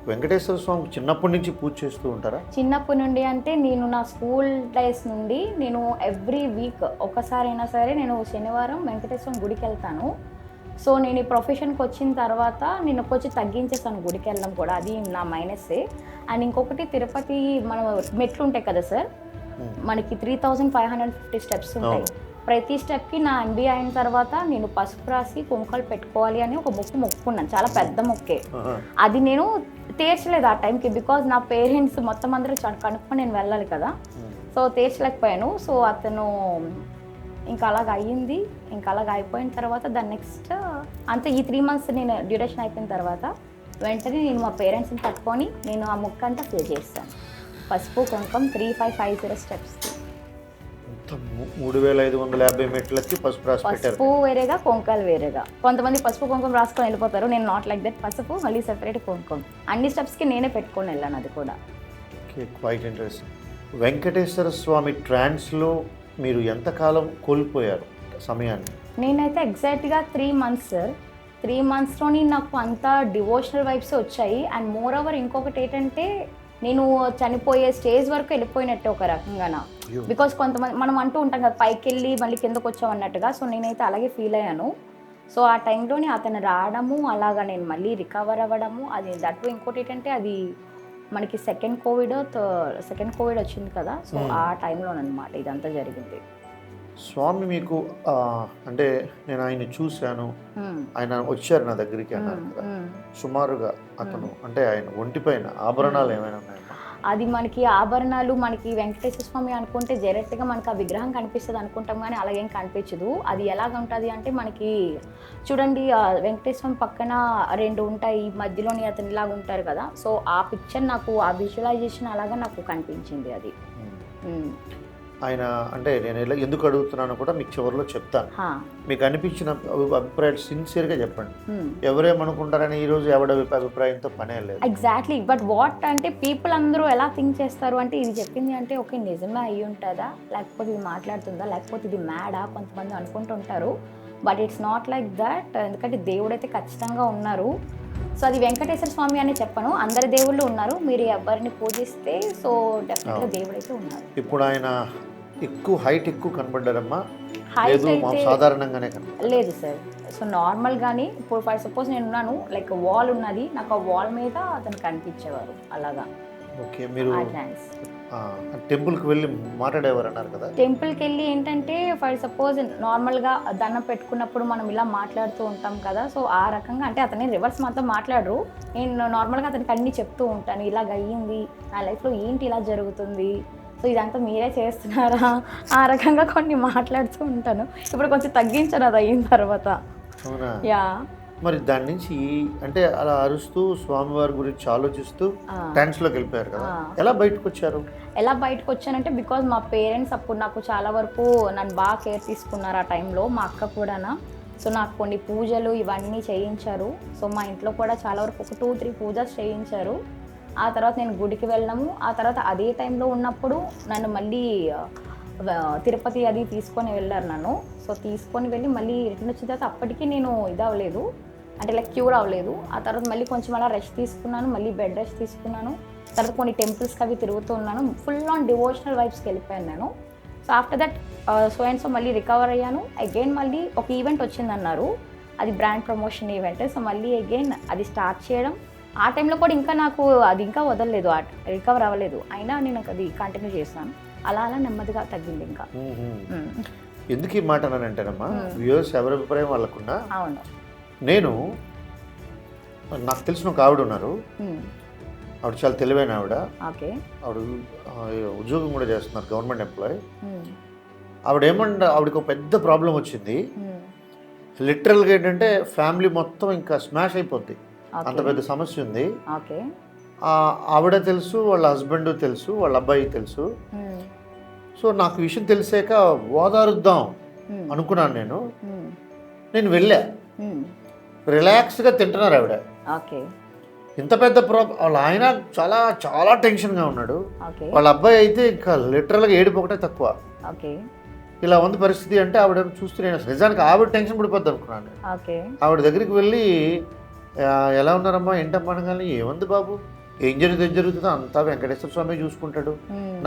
వెంకటేశ్వర స్వామికి చిన్నప్పటి నుంచి పూజ చేస్తూ ఉంటారా? చిన్నప్పటి నుండి అంటే నేను నా స్కూల్ డేస్ నుండి నేను ఎవ్రీ వీక్ ఒకసారైనా సరే నేను శనివారం వెంకటేశ్వరం గుడికి వెళ్తాను. సో నేను ఈ ప్రొఫెషన్కి వచ్చిన తర్వాత నేను కొంచెం తగ్గించేసాను గుడికి వెళ్ళడం కూడా, అది నా మైనస్సే. అండ్ ఇంకొకటి తిరుపతి మన మెట్లు ఉంటాయి కదా సార్, మనకి 3550 స్టెప్స్ ఉంటాయి. ప్రతి స్టెప్కి నా MBA అయిన తర్వాత నేను పసుపు రాసి కుంకాలు పెట్టుకోవాలి అని ఒక మొక్కుకున్నాను, చాలా పెద్ద మొక్కే. అది నేను తీర్చలేదు ఆ టైంకి, బికాజ్ నా పేరెంట్స్ మొత్తం అందరూ కనుక్కొని నేను వెళ్ళాలి కదా, సో తీర్చలేకపోయాను. సో అతను ఇంకా అలాగ అయ్యింది. ఇంకా అలాగ అయిపోయిన తర్వాత దాని నెక్స్ట్ అంతే ఈ 3 months నేను డ్యూరేషన్ అయిపోయిన తర్వాత వెంటనే నేను మా పేరెంట్స్ని పట్టుకొని నేను ఆ మొక్క అంతా ఫిల్ చేస్తాను. పసుపు కుంకం 3550 స్టెప్స్, 3550 మెట్లకి పసుపు రాసి పెట్టారు. పసుపు వేరేగా కుంకాలు వేరేగా. కొంతమంది పసుపు కుంకుమ రాసుకొని వెళ్ళిపోతారు, నేను నాట్ లైక్ దట్. పసుపు మళ్ళీ సెపరేట్ కుంకుమ, అన్ని స్టెప్స్కి నేనే పెట్టుకొని వెళ్ళాను అది కూడా. Okay, quite interesting. Venkateswara Swamy ట్రాన్స్లో మీరు ఎంతకాలం కోల్పోయారు సమయాన్ని? నేనైతే ఎగ్జాక్ట్గా 3 months సార్. 3 monthsలోని నాకు అంత డివోషనల్ వైబ్స్ వచ్చాయి. అండ్ మోర్ ఓవర్ ఇంకొకటి ఏంటంటే నేను చనిపోయే స్టేజ్ వరకు వెళ్ళిపోయినట్టే ఒక రకంగా. బికాస్ కొంతమంది మనం అంటూ ఉంటాం కదా పైకి వెళ్ళి మళ్ళీ కిందకు వచ్చాం అన్నట్టుగా. సో నేనైతే అలాగే ఫీల్ అయ్యాను. సో ఆ టైంలోనే అతను రావడము, అలాగా నేను మళ్ళీ రికవర్ అవ్వడము, అది దట్టు. ఇంకోటి ఏంటంటే అది మనకి సెకండ్ కోవిడ్ వచ్చింది కదా, సో ఆ టైంలోనమాట ఇదంతా జరిగింది. స్వామి మీకు అంటే నేను ఆయన చూశాను, ఆయన వచ్చారు నా దగ్గరికి అన్నారు కదా, సుమారుగా అతను అంటే ఆయన ఒంటిపైన ఆభరణాలు ఏమైనా ఉన్నాయా? అది మనకి ఆభరణాలు మనకి వెంకటేశ్వర స్వామి అనుకుంటే డైరెక్ట్గా మనకి ఆ విగ్రహం కనిపిస్తుంది అనుకుంటాం, కానీ అలాగేం కనిపించదు. అది ఎలాగ ఉంటుంది అంటే మనకి చూడండి వెంకటేశ్వర స్వామి పక్కన 2 ఉంటాయి, మధ్యలోని అతను ఇలాగ ఉంటారు కదా. సో ఆ పిక్చర్ నాకు ఆ విజువలైజేషన్ అలాగా నాకు కనిపించింది అది. ఆయన అంటే నేను ఎందుకు అడుగుతున్నానో కూడా మీకు చివరిలో చెప్తాను. మీకు అనిపించిన అభిప్రాయాలు సిన్సియర్గా చెప్పండి. ఎవరేమనుకుంటారని ఈరోజు ఎవడ అభిప్రాయంతో పనే లేదు. ఎగ్జాక్ట్లీ. బట్ వాట్ అంటే పీపుల్ అందరూ ఎలా థింక్ చేస్తారు అంటే ఇది చెప్పింది అంటే ఓకే నిజమే అయ్యి ఉంటుందా, లేకపోతే ఇది మాట్లాడుతుందా, లేకపోతే ఇది మ్యాడా, కొంతమంది అనుకుంటుంటారు. But it's not like that. ఎందుకంటే దేవుడైతే ఖచ్చితంగా ఉన్నారు. సో అది వెంకటేశ్వర స్వామి అని చెప్పను, అందరి దేవుళ్ళు ఉన్నారు. మీరు ఎవరిని పూజిస్తే సో డెఫినెట్గా దేవుడైతే ఉన్నారు. ఇప్పుడు ఆయన ఎక్కువ కనబడ్డారమ్మా? సాధారణంగానే లేదు సార్. సో నార్మల్గానే ఇప్పుడు ఫర్ సపోజ్ నేను ఉన్నాను, లైక్ వాల్ ఉన్నది, నాకు ఆ వాల్ మీద అతను కనిపించేవారు అలాగా. ఓకే, మీరు టెంపుల్కి వెళ్ళి మాట్లాడేవారు అన్నారు కదా. టెంపుల్కి వెళ్ళి ఏంటంటే ఫర్ సపోజ్ నార్మల్గా దండం పెట్టుకున్నప్పుడు మనం ఇలా మాట్లాడుతూ ఉంటాం కదా. సో ఆ రకంగా అంటే అతని రివర్స్ మాత్రం మాట్లాడరు. నేను నార్మల్గా అతనికి అన్నీ చెప్తూ ఉంటాను, ఇలాగ అయ్యింది నా లైఫ్లో, ఏంటి ఇలా జరుగుతుంది, సో ఇదంతా మీరే చేస్తున్నారా, ఆ రకంగా కొన్ని మాట్లాడుతూ ఉంటాను. ఇప్పుడు కొంచెం తగ్గించాను అది అయిన తర్వాత. అవునా? యా. మరి దాని నుంచి అంటే అలా అరుస్తూ స్వామివారి గురించి ఆలోచిస్తూ ట్రాన్స్లోకి వెళ్ళిపోయారు కదా, ఎలా బయటకు వచ్చారు? ఎలా బయటకు వచ్చానంటే బికాజ్ మా పేరెంట్స్ అప్పుడు నాకు చాలా వరకు నన్ను బాగా కేర్ తీసుకున్నారు ఆ టైంలో, మా అక్క కూడానా. సో నాకు కొన్ని పూజలు ఇవన్నీ చేయించారు. సో మా ఇంట్లో కూడా చాలా వరకు ఒక 2-3 పూజలు చేయించారు. ఆ తర్వాత నేను గుడికి వెళ్ళాము. ఆ తర్వాత అదే టైంలో ఉన్నప్పుడు నన్ను మళ్ళీ తిరుపతి అది తీసుకొని వెళ్ళారు నన్ను. సో తీసుకొని వెళ్ళి మళ్ళీ రిటర్న్ వచ్చిన తర్వాత అప్పటికి నేను ఇది అవ్వలేదు, అంటే లైక్ క్యూర్ అవ్వలేదు. ఆ తర్వాత మళ్ళీ కొంచెం అలా రెస్ట్ తీసుకున్నాను, మళ్ళీ బెడ్ రెస్ట్ తీసుకున్నాను. తర్వాత కొన్ని టెంపుల్స్కి అవి తిరుగుతూ ఉన్నాను. ఫుల్ ఆన్ డివోషనల్ వైబ్స్కి వెళ్ళిపోయాను నేను. సో ఆఫ్టర్ దట్ సో మళ్ళీ రికవర్ అయ్యాను. అగైన్ మళ్ళీ ఒక ఈవెంట్ వచ్చిందన్నారు, అది బ్రాండ్ ప్రమోషన్ ఈవెంట్. సో మళ్ళీ అగైన్ అది స్టార్ట్ చేయడం. ఆ టైంలో కూడా ఇంకా నాకు అది ఇంకా వదలలేదు, రికవర్ అవ్వలేదు. అయినా నేను అది కంటిన్యూ చేస్తాను. అలా నెమ్మదిగా తగ్గింది ఇంకా. ఎందుకు ఈ మాట అంటేనమ్మా, వ్యూవర్స్ ఎవరి అభిప్రాయం వాళ్ళకున్నా. అవును. నేను నాకు తెలిసిన ఒక ఆవిడ ఉన్నారు, ఆవిడ చాలా తెలివైన ఆవిడ. ఆవిడ ఉద్యోగం కూడా చేస్తున్నారు, గవర్నమెంట్ ఎంప్లాయీ. ఆవిడకి ఒక పెద్ద ప్రాబ్లం వచ్చింది. లిటరల్గా ఏంటంటే ఫ్యామిలీ మొత్తం ఇంకా స్మాష్ అయిపోద్ది, అంత పెద్ద సమస్య ఉంది. ఆవిడ తెలుసు, వాళ్ళ హస్బెండ్ తెలుసు, వాళ్ళ అబ్బాయి తెలుసు. సో నాకు విషయం తెలిసాక ఓదారుద్దాం అనుకున్నాను నేను వెళ్ళా, రిలాక్స్గా తింటున్నారు ఆవిడ. ఓకే. ఇంత పెద్ద వాళ్ళ ఆయన చాలా చాలా టెన్షన్గా ఉన్నాడు. వాళ్ళ అబ్బాయి అయితే ఇంకా లిటరల్గా ఏడుపు ఒకటే తక్కువ. ఓకే. ఇలా ఉంది పరిస్థితి అంటే ఆవిడ చూస్తే నేను నిజానికి ఆవిడ టెన్షన్ పడిపోద్ది అనుకున్నాను. ఆవిడ దగ్గరికి వెళ్ళి ఎలా ఉన్నారమ్మా ఏంటమ్మా అనగానే, ఏముంది బాబు ఏం జరుగుతుందో అంతా వెంకటేశ్వర స్వామి చూసుకుంటాడు,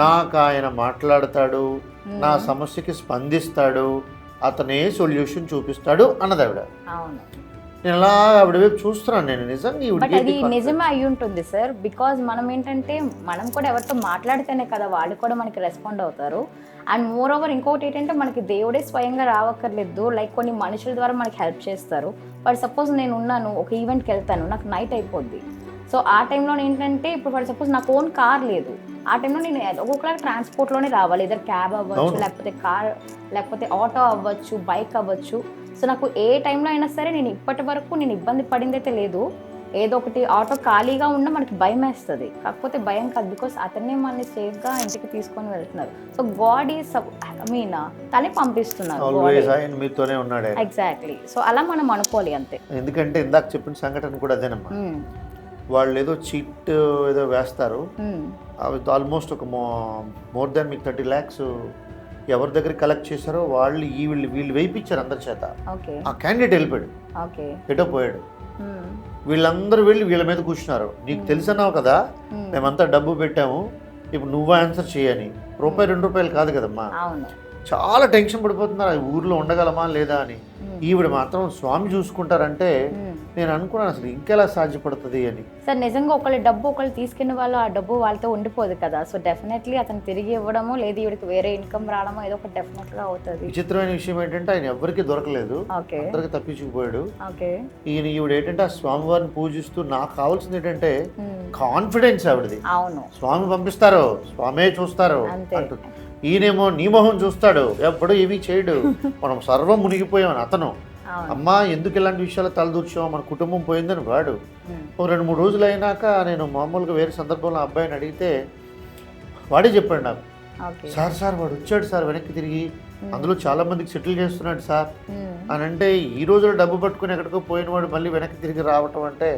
నాకు ఆయన మాట్లాడతాడు, నా సమస్యకి స్పందిస్తాడు, అతనే సొల్యూషన్ చూపిస్తాడు అన్నది ఆవిడ. నేను అలా ఆవిడ వైపు చూస్తున్నాను. నేను నిజంగా అది నిజమే అయి ఉంటుంది సార్. బికాజ్ మనం ఏంటంటే మనం కూడా ఎవరితో మాట్లాడితేనే కదా వాళ్ళు కూడా మనకి రెస్పాండ్ అవుతారు. అండ్ మోర్ ఓవర్ ఇంకొకటి ఏంటంటే మనకి దేవుడే స్వయంగా రావక్కర్లేదు, లైక్ కొన్ని మనుషుల ద్వారా మనకి హెల్ప్ చేస్తారు. బట్ సపోజ్ నేను ఉన్నాను, ఒక ఈవెంట్కి వెళ్తాను, నాకు నైట్ అయిపోద్ది. సో ఆ టైంలో ఏంటంటే ఇప్పుడు ఫర్ సపోజ్ నాకు ఓన్ కార్ లేదు, ఆ టైంలో నేను ఒక్కొక్కలా ట్రాన్స్పోర్ట్లోనే రావాలి. ఇద్దరు క్యాబ్ అవ్వచ్చు, లేకపోతే కార్, లేకపోతే ఆటో అవ్వచ్చు, బైక్ అవ్వచ్చు. సో నాకు ఏ టైంలో అయినా సరే నేను ఇప్పటి వరకు నేను ఇబ్బంది పడింది అయితే లేదు. ఏదో ఒకటి ఆటో ఖాళీగా ఉన్నా మనకి భయం వేస్తుంది, కాకపోతే భయం కాదు, బికాస్ అతనే మనల్ని సేఫ్గా ఇంటికి తీసుకొని వెళ్తున్నారు. సో గాడ్ ఈజ్ తనే పంపిస్తున్నారు. ఎగ్జాక్ట్లీ. సో అలా మనం అనుకోవాలి అంతే. ఎందుకంటే ఇందాక చెప్పిన సంఘటన కూడా అదేనమ్మా. వాళ్ళు ఏదో చీట్ ఏదో వేస్తారు, అవి ఆల్మోస్ట్ ఒక మోర్ దాన్ మీకు 30 lakhs ఎవరి దగ్గర కలెక్ట్ చేశారో వాళ్ళు వీళ్ళు వేయించారు అందరి చేత. ఆ క్యాండిడేట్ వెళ్ళిపోయాడు, ఎటో పోయాడు. వీళ్ళందరూ వెళ్ళి వీళ్ళ మీద కూర్చున్నారు. నీకు తెలిసినావు కదా మేమంతా డబ్బు పెట్టాము, ఇప్పుడు నువ్వు ఆన్సర్ చేయని. ₹2 కాదు కదమ్మా. చాలా టెన్షన్ పడిపోతున్నారు, ఊర్లో ఉండగలమా లేదా అని. ఈవిడ మాత్రం స్వామి చూసుకుంటారంటే నేను అనుకున్నాను అసలు ఇంకెలా సాధ్యపడుతుంది అని. సార్ నిజంగా ఒకళ్ళు తీసుకున్న వాళ్ళు ఆ డబ్బు వాళ్ళతో ఉండిపోదు కదా. సో డెఫినెట్లీ అతను తిరిగి ఇవ్వడమో లేదు ఈవిడికి వేరే ఇన్కమ్ రావడమో ఏదో ఒకటి డెఫినెట్ గా అవుతుంది. విచిత్రమైన విషయం ఏంటంటే ఆయన ఎవరికి దొరకలేదు, అందరికి తప్పించుకుపోయాడు. ఈవిడ ఏంటంటే ఆ స్వామి వారిని పూజిస్తూ నాకు కావాల్సింది ఏంటంటే కాన్ఫిడెన్స్ ఆవిడది. అవును, స్వామి పంపిస్తారు, స్వామే చూస్తారు అంటుంది. ఈయనేమో నీ మొహం చూస్తాడు, ఎప్పుడు ఏమీ చేయడు, మనం సర్వం మునిగిపోయామని అతను. అమ్మా ఎందుకు ఇలాంటి విషయాలు తలదూర్చావు, మన కుటుంబం పోయిందని వాడు. ఒక 2-3 రోజులు అయినాక నేను మామూలుగా వేరే సందర్భంలో అబ్బాయిని అడిగితే వాడే చెప్పాడు నాకు, సార్ వాడు వచ్చాడు సార్ వెనక్కి తిరిగి, అందులో చాలా మందికి సెటిల్ చేస్తున్నాడు సార్ అని. అంటే ఈ రోజులో డబ్బు పట్టుకుని ఎక్కడికో పోయిన వాడు మళ్ళీ వెనక్కి తిరిగి రావటం అంటే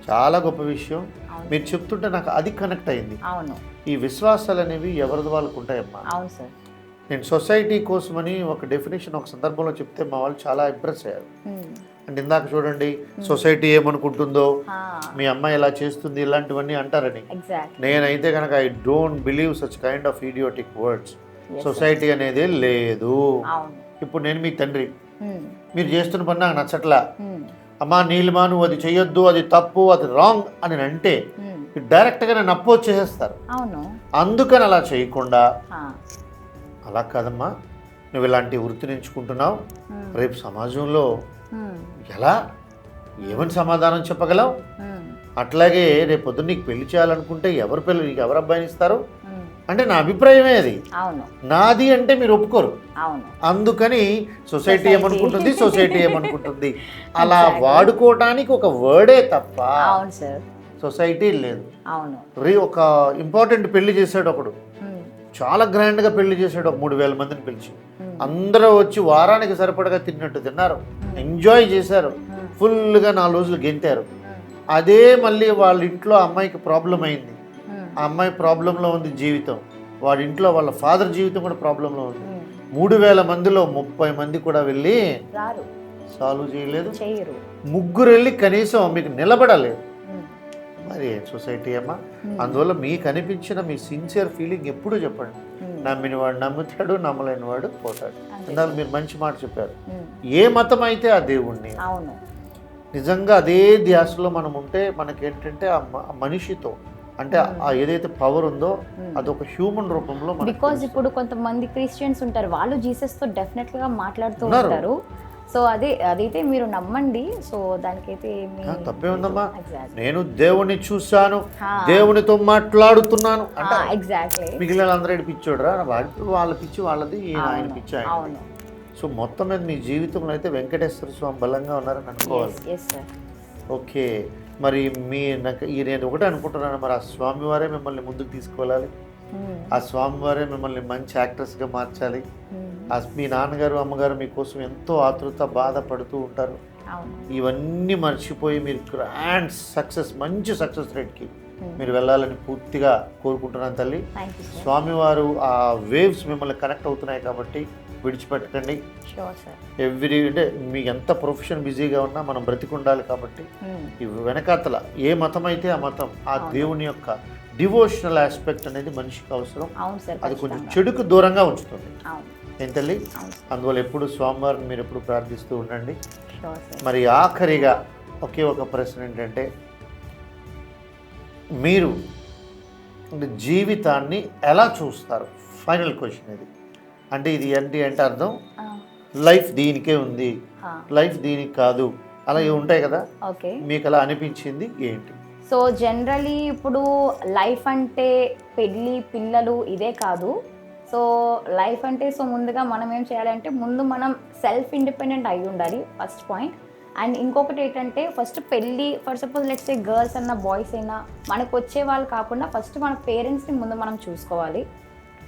చాలా గొప్ప విషయం. మీరు చెప్తుంటే నాకు అది కనెక్ట్ అయింది. ఈ విశ్వాసాలు అనేవి ఎవరిది వాళ్ళకు ఉంటాయమ్మా. నేను సొసైటీ కోసమని ఒక డెఫినేషన్ ఒక సందర్భంలో చెప్తే మా వాళ్ళు చాలా ఇంప్రెస్ అయ్యారు. అంటే ఇందాక చూడండి సొసైటీ ఏమనుకుంటుందో, మీ అమ్మాయి ఇలా చేస్తుంది ఇలాంటివన్నీ అంటారని. నేనైతే కనుక I don't believe such kind of idiotic words. Society అనేది లేదు. ఇప్పుడు నేను మీ తండ్రి, మీరు చేస్తున్న పని నాకు నచ్చట్లా, అమ్మా నీలిమా నువ్వు అది చెయ్యొద్దు, అది తప్పు, అది రాంగ్ అని అంటే డైరెక్ట్గా నేను అపోజ్ చేసేస్తారు. అందుకని అలా చేయకుండా, అలా కాదమ్మా నువ్వు ఇలాంటి వృత్తిని ఎంచుకుంటున్నావు, రేపు సమాజంలో ఎలా ఏమని సమాధానం చెప్పగలవు, అట్లాగే రేపు పొద్దున్న నీకు పెళ్లి చేయాలనుకుంటే ఎవరు అబ్బాయిని ఇస్తారు అంటే నా అభిప్రాయమే అది. నాది అంటే మీరు ఒప్పుకోరు. అందుకని సొసైటీ ఏమనుకుంటుంది అలా వాడుకోవడానికి ఒక వర్డే తప్ప సొసైటీ లేదు. ఒక ఇంపార్టెంట్ పెళ్లి చేశాడు ఒకడు, చాలా గ్రాండ్గా పెళ్లి చేశాడు, ఒక 3000 మందిని పిలిచి. అందరూ వచ్చి వారానికి సరిపడగా తిన్నట్టు తిన్నారు, ఎంజాయ్ చేశారు, ఫుల్గా 4 రోజులు గెంతారు. అదే మళ్ళీ వాళ్ళ ఇంట్లో అమ్మాయికి ప్రాబ్లం అయింది, ఆ అమ్మాయి ప్రాబ్లంలో ఉంది జీవితం, వాడి ఇంట్లో వాళ్ళ ఫాదర్ జీవితం కూడా ప్రాబ్లంలో ఉంది. 3000 మందిలో 30 మంది కూడా వెళ్ళి సాల్వ్ చేయలేదు, 3 వెళ్ళి కనీసం మీకు నిలబడలేదు. మరి సొసైటీ అమ్మా. అందువల్ల మీకు అనిపించిన మీ సిన్సియర్ ఫీలింగ్ ఎప్పుడు చెప్పండి. నమ్మిన వాడు నమ్ముతాడు, నమ్మలేని వాడు పోతాడు. ఇందాక మీరు మంచి మాట చెప్పారు, ఏ మతం అయితే ఆ దేవుణ్ణి. నిజంగా అదే ధ్యాసలో మనం ఉంటే మనకేంటంటే ఆ మనిషితో అంటే ఏదైతే పవర్ ఉందో అదొక హ్యూమన్ రూపంలో. బికాజ్ ఇప్పుడు కొంతమంది క్రిస్టియన్స్ ఉంటారు, వాళ్ళు జీసస్ తో డెఫినెట్ గా మాట్లాడుతూ ఉంటారు. సో అదైతే మీరు నమ్మండి. సో దానికైతే తప్పే ఉందమ్మా. నేను దేవుణ్ణి చూశాను, దేవునితో మాట్లాడుతున్నాను అంటే ఎగ్జాక్ట్లీ మిగిలిన అందరూ పిచ్చోడరా, వాళ్ళ పిచ్చి వాళ్ళది, ఆయన పిచ్చి ఆయన. సో మొత్తం మీద మీ జీవితంలో అయితే వెంకటేశ్వర స్వామి బలంగా ఉన్నారని అనుకోవాలి. ఓకే, మరి నేను ఒకటే అనుకుంటున్నాను, మరి ఆ స్వామివారే మిమ్మల్ని ముందుకు తీసుకెళ్ళాలి, ఆ స్వామివారే మిమ్మల్ని మంచి యాక్ట్రెస్గా మార్చాలి, మీ నాన్నగారు అమ్మగారు మీకోసం ఎంతో ఆతృత బాధపడుతూ ఉంటారు. అవును. ఇవన్నీ మర్చిపోయి మీరు గ్రాండ్ సక్సెస్, మంచి సక్సెస్ రేట్కి మీరు వెళ్ళాలని పూర్తిగా కోరుకుంటున్నాను తల్లి. Thank you sir. స్వామివారు ఆ వేవ్స్ మిమ్మల్ని కనెక్ట్ అవుతున్నాయి కాబట్టి విడిచిపెట్టకండి. Sure sir. అంటే మీకు ఎంత ప్రొఫెషన్ బిజీగా ఉన్నా మనం బ్రతికుండాలి కాబట్టి ఈ వెనకాతల ఏ మతం అయితే ఆ మతం, ఆ దేవుని యొక్క డివోషనల్ ఆస్పెక్ట్ అనేది మనిషికి అవసరం. అవును సార్. అది కొంచెం చెడుకు దూరంగా ఉంచుతుంది. అవును. ఏం తల్లి? అవును. అందువల్ల ఎప్పుడు స్వామివారిని మీరు ఎప్పుడు ప్రార్థిస్తూ ఉండండి. Sure sir. మరి ఆఖరిగా ఒకే ఒక ప్రశ్న ఏంటంటే, మీరు జీవితాన్ని ఎలా చూస్తారు? ఫైనల్ క్వశ్చన్ ఇది. అంటే ఇది ఏంటి అంటే అర్థం, లైఫ్ దీనికే ఉంది, లైఫ్ దీనికి కాదు, అలా ఉంటాయి కదా. ఓకే. మీకు అలా అనిపించింది ఏంటి? సో జనరలీ ఇప్పుడు లైఫ్ అంటే పెళ్ళి, పిల్లలు ఇదే కాదు. సో లైఫ్ అంటే సో ముందుగా మనం ఏం చేయాలంటే ముందు మనం సెల్ఫ్ ఇండిపెండెంట్ అయి ఉండాలి, ఫస్ట్ పాయింట్. అండ్ ఇంకొకటి ఏంటంటే ఫస్ట్ పెళ్ళి, for suppose let's say girls అయినా బాయ్స్ అయినా మనకు వచ్చే వాళ్ళు కాకుండా ఫస్ట్ మన పేరెంట్స్ని ముందు మనం చూసుకోవాలి.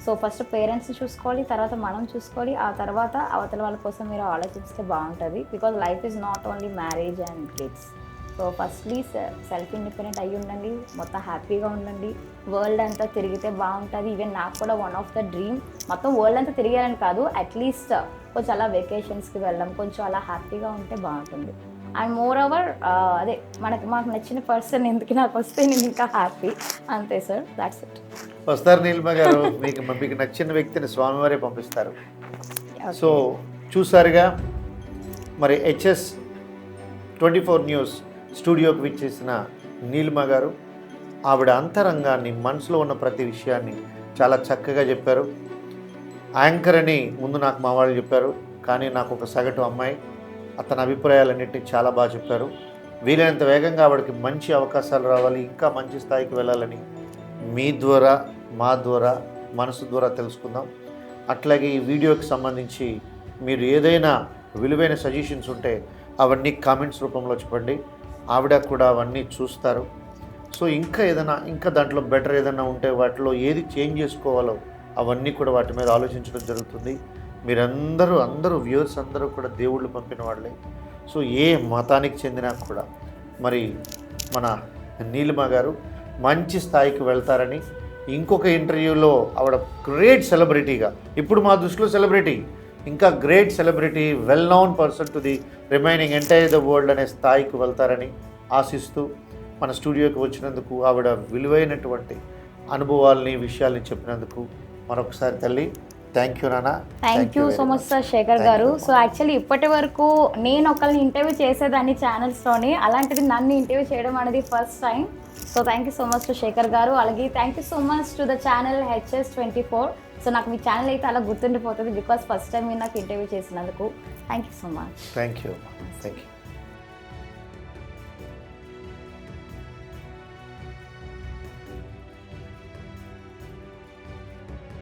సో ఫస్ట్ పేరెంట్స్ని చూసుకోవాలి, తర్వాత మనం చూసుకోవాలి, ఆ తర్వాత అవతల వాళ్ళ కోసం మీరు ఆలోచిస్తే బాగుంటుంది. Because life is not only marriage and kids. So firstly self independent అయ్యి ఉండండి, మొత్తం హ్యాపీగా ఉండండి. వరల్డ్ అంతా తిరిగితే బాగుంటుంది. ఈవెన్ నాకు కూడా వన్ ఆఫ్ ద డ్రీమ్ మొత్తం వరల్డ్ అంతా తిరిగారని కాదు, అట్లీస్ట్ కొంచెం అలా వెకేషన్స్కి వెళ్ళడం, కొంచెం అలా హ్యాపీగా ఉంటే బాగుంటుంది. అండ్ మోర్ ఓవర్ అదే మాకు నచ్చిన పర్సన్ ఎందుకు నాకు వస్తే నేను ఇంకా హ్యాపీ, అంతే సార్. That's it. వస్తారు నీలిమ గారు, మీకు నచ్చిన వ్యక్తిని స్వామివారే పంపిస్తారు. సో చూసారుగా మరి HS24 న్యూస్ స్టూడియోకి విచ్చేసిన నీలిమ గారు ఆవిడ అంతరంగాన్ని, మనసులో ఉన్న ప్రతి విషయాన్ని చాలా చక్కగా చెప్పారు. యాంకర్ అని ముందు నాకు మా వాళ్ళు చెప్పారు, కానీ నాకు ఒక సగటు అమ్మాయి అతని అభిప్రాయాలన్నింటినీ చాలా బాగా చెప్పారు. వీలైనంత వేగంగా ఆవిడకి మంచి అవకాశాలు రావాలి, ఇంకా మంచి స్థాయికి వెళ్ళాలని మీ ద్వారా, మా ద్వారా, మనసు ద్వారా తెలుసుకుందాం. అట్లాగే ఈ వీడియోకి సంబంధించి మీరు ఏదైనా విలువైన సజెషన్స్ ఉంటే అవన్నీ కామెంట్స్ రూపంలో చెప్పండి. ఆవిడ కూడా అవన్నీ చూస్తారు. సో ఇంకా దాంట్లో బెటర్ ఏదైనా ఉంటే వాటిలో ఏది చేంజ్ చేసుకోవాలో అవన్నీ కూడా వాటి మీద ఆలోచించడం జరుగుతుంది. అందరూ వ్యూవర్స్ అందరూ కూడా దేవుళ్ళు పంపిన వాళ్ళే. సో ఏ మతానికి చెందినా కూడా మరి మన నీలిమ గారు మంచి స్థాయికి వెళ్తారని, ఇంకొక ఇంటర్వ్యూలో ఆవిడ గ్రేట్ సెలబ్రిటీగా, ఇప్పుడు మా దృష్టిలో సెలబ్రిటీ, ఇంకా great celebrity, well known person to the remaining entire the world అనే స్థాయికి వెళ్తారని ఆశిస్తూ మన స్టూడియోకి వచ్చినందుకు, ఆవిడ విలువైనటువంటి అనుభవాల్ని, విషయాల్ని చెప్పినందుకు మరొకసారి తల్లి థ్యాంక్ యూ నాన్న. Thank you so much sir Shekhar garu. So actually ఇప్పటి వరకు నేను ఒకరిని ఇంటర్వ్యూ చేసేదాన్ని ఛానల్స్లోని, అలాంటిది నన్ను ఇంటర్వ్యూ చేయడం అనేది first time. So thank you so much to Shekhar గారు. అలాగే thank you so much to the channel HS24. So నాకు మీ ఛానల్ అయితే అలా గుర్తుండిపోతుంది, బికాస్ ఫస్ట్ టైం మీరు నాకు ఇంటర్వ్యూ చేసినందుకు. Thank you so much. Thank you.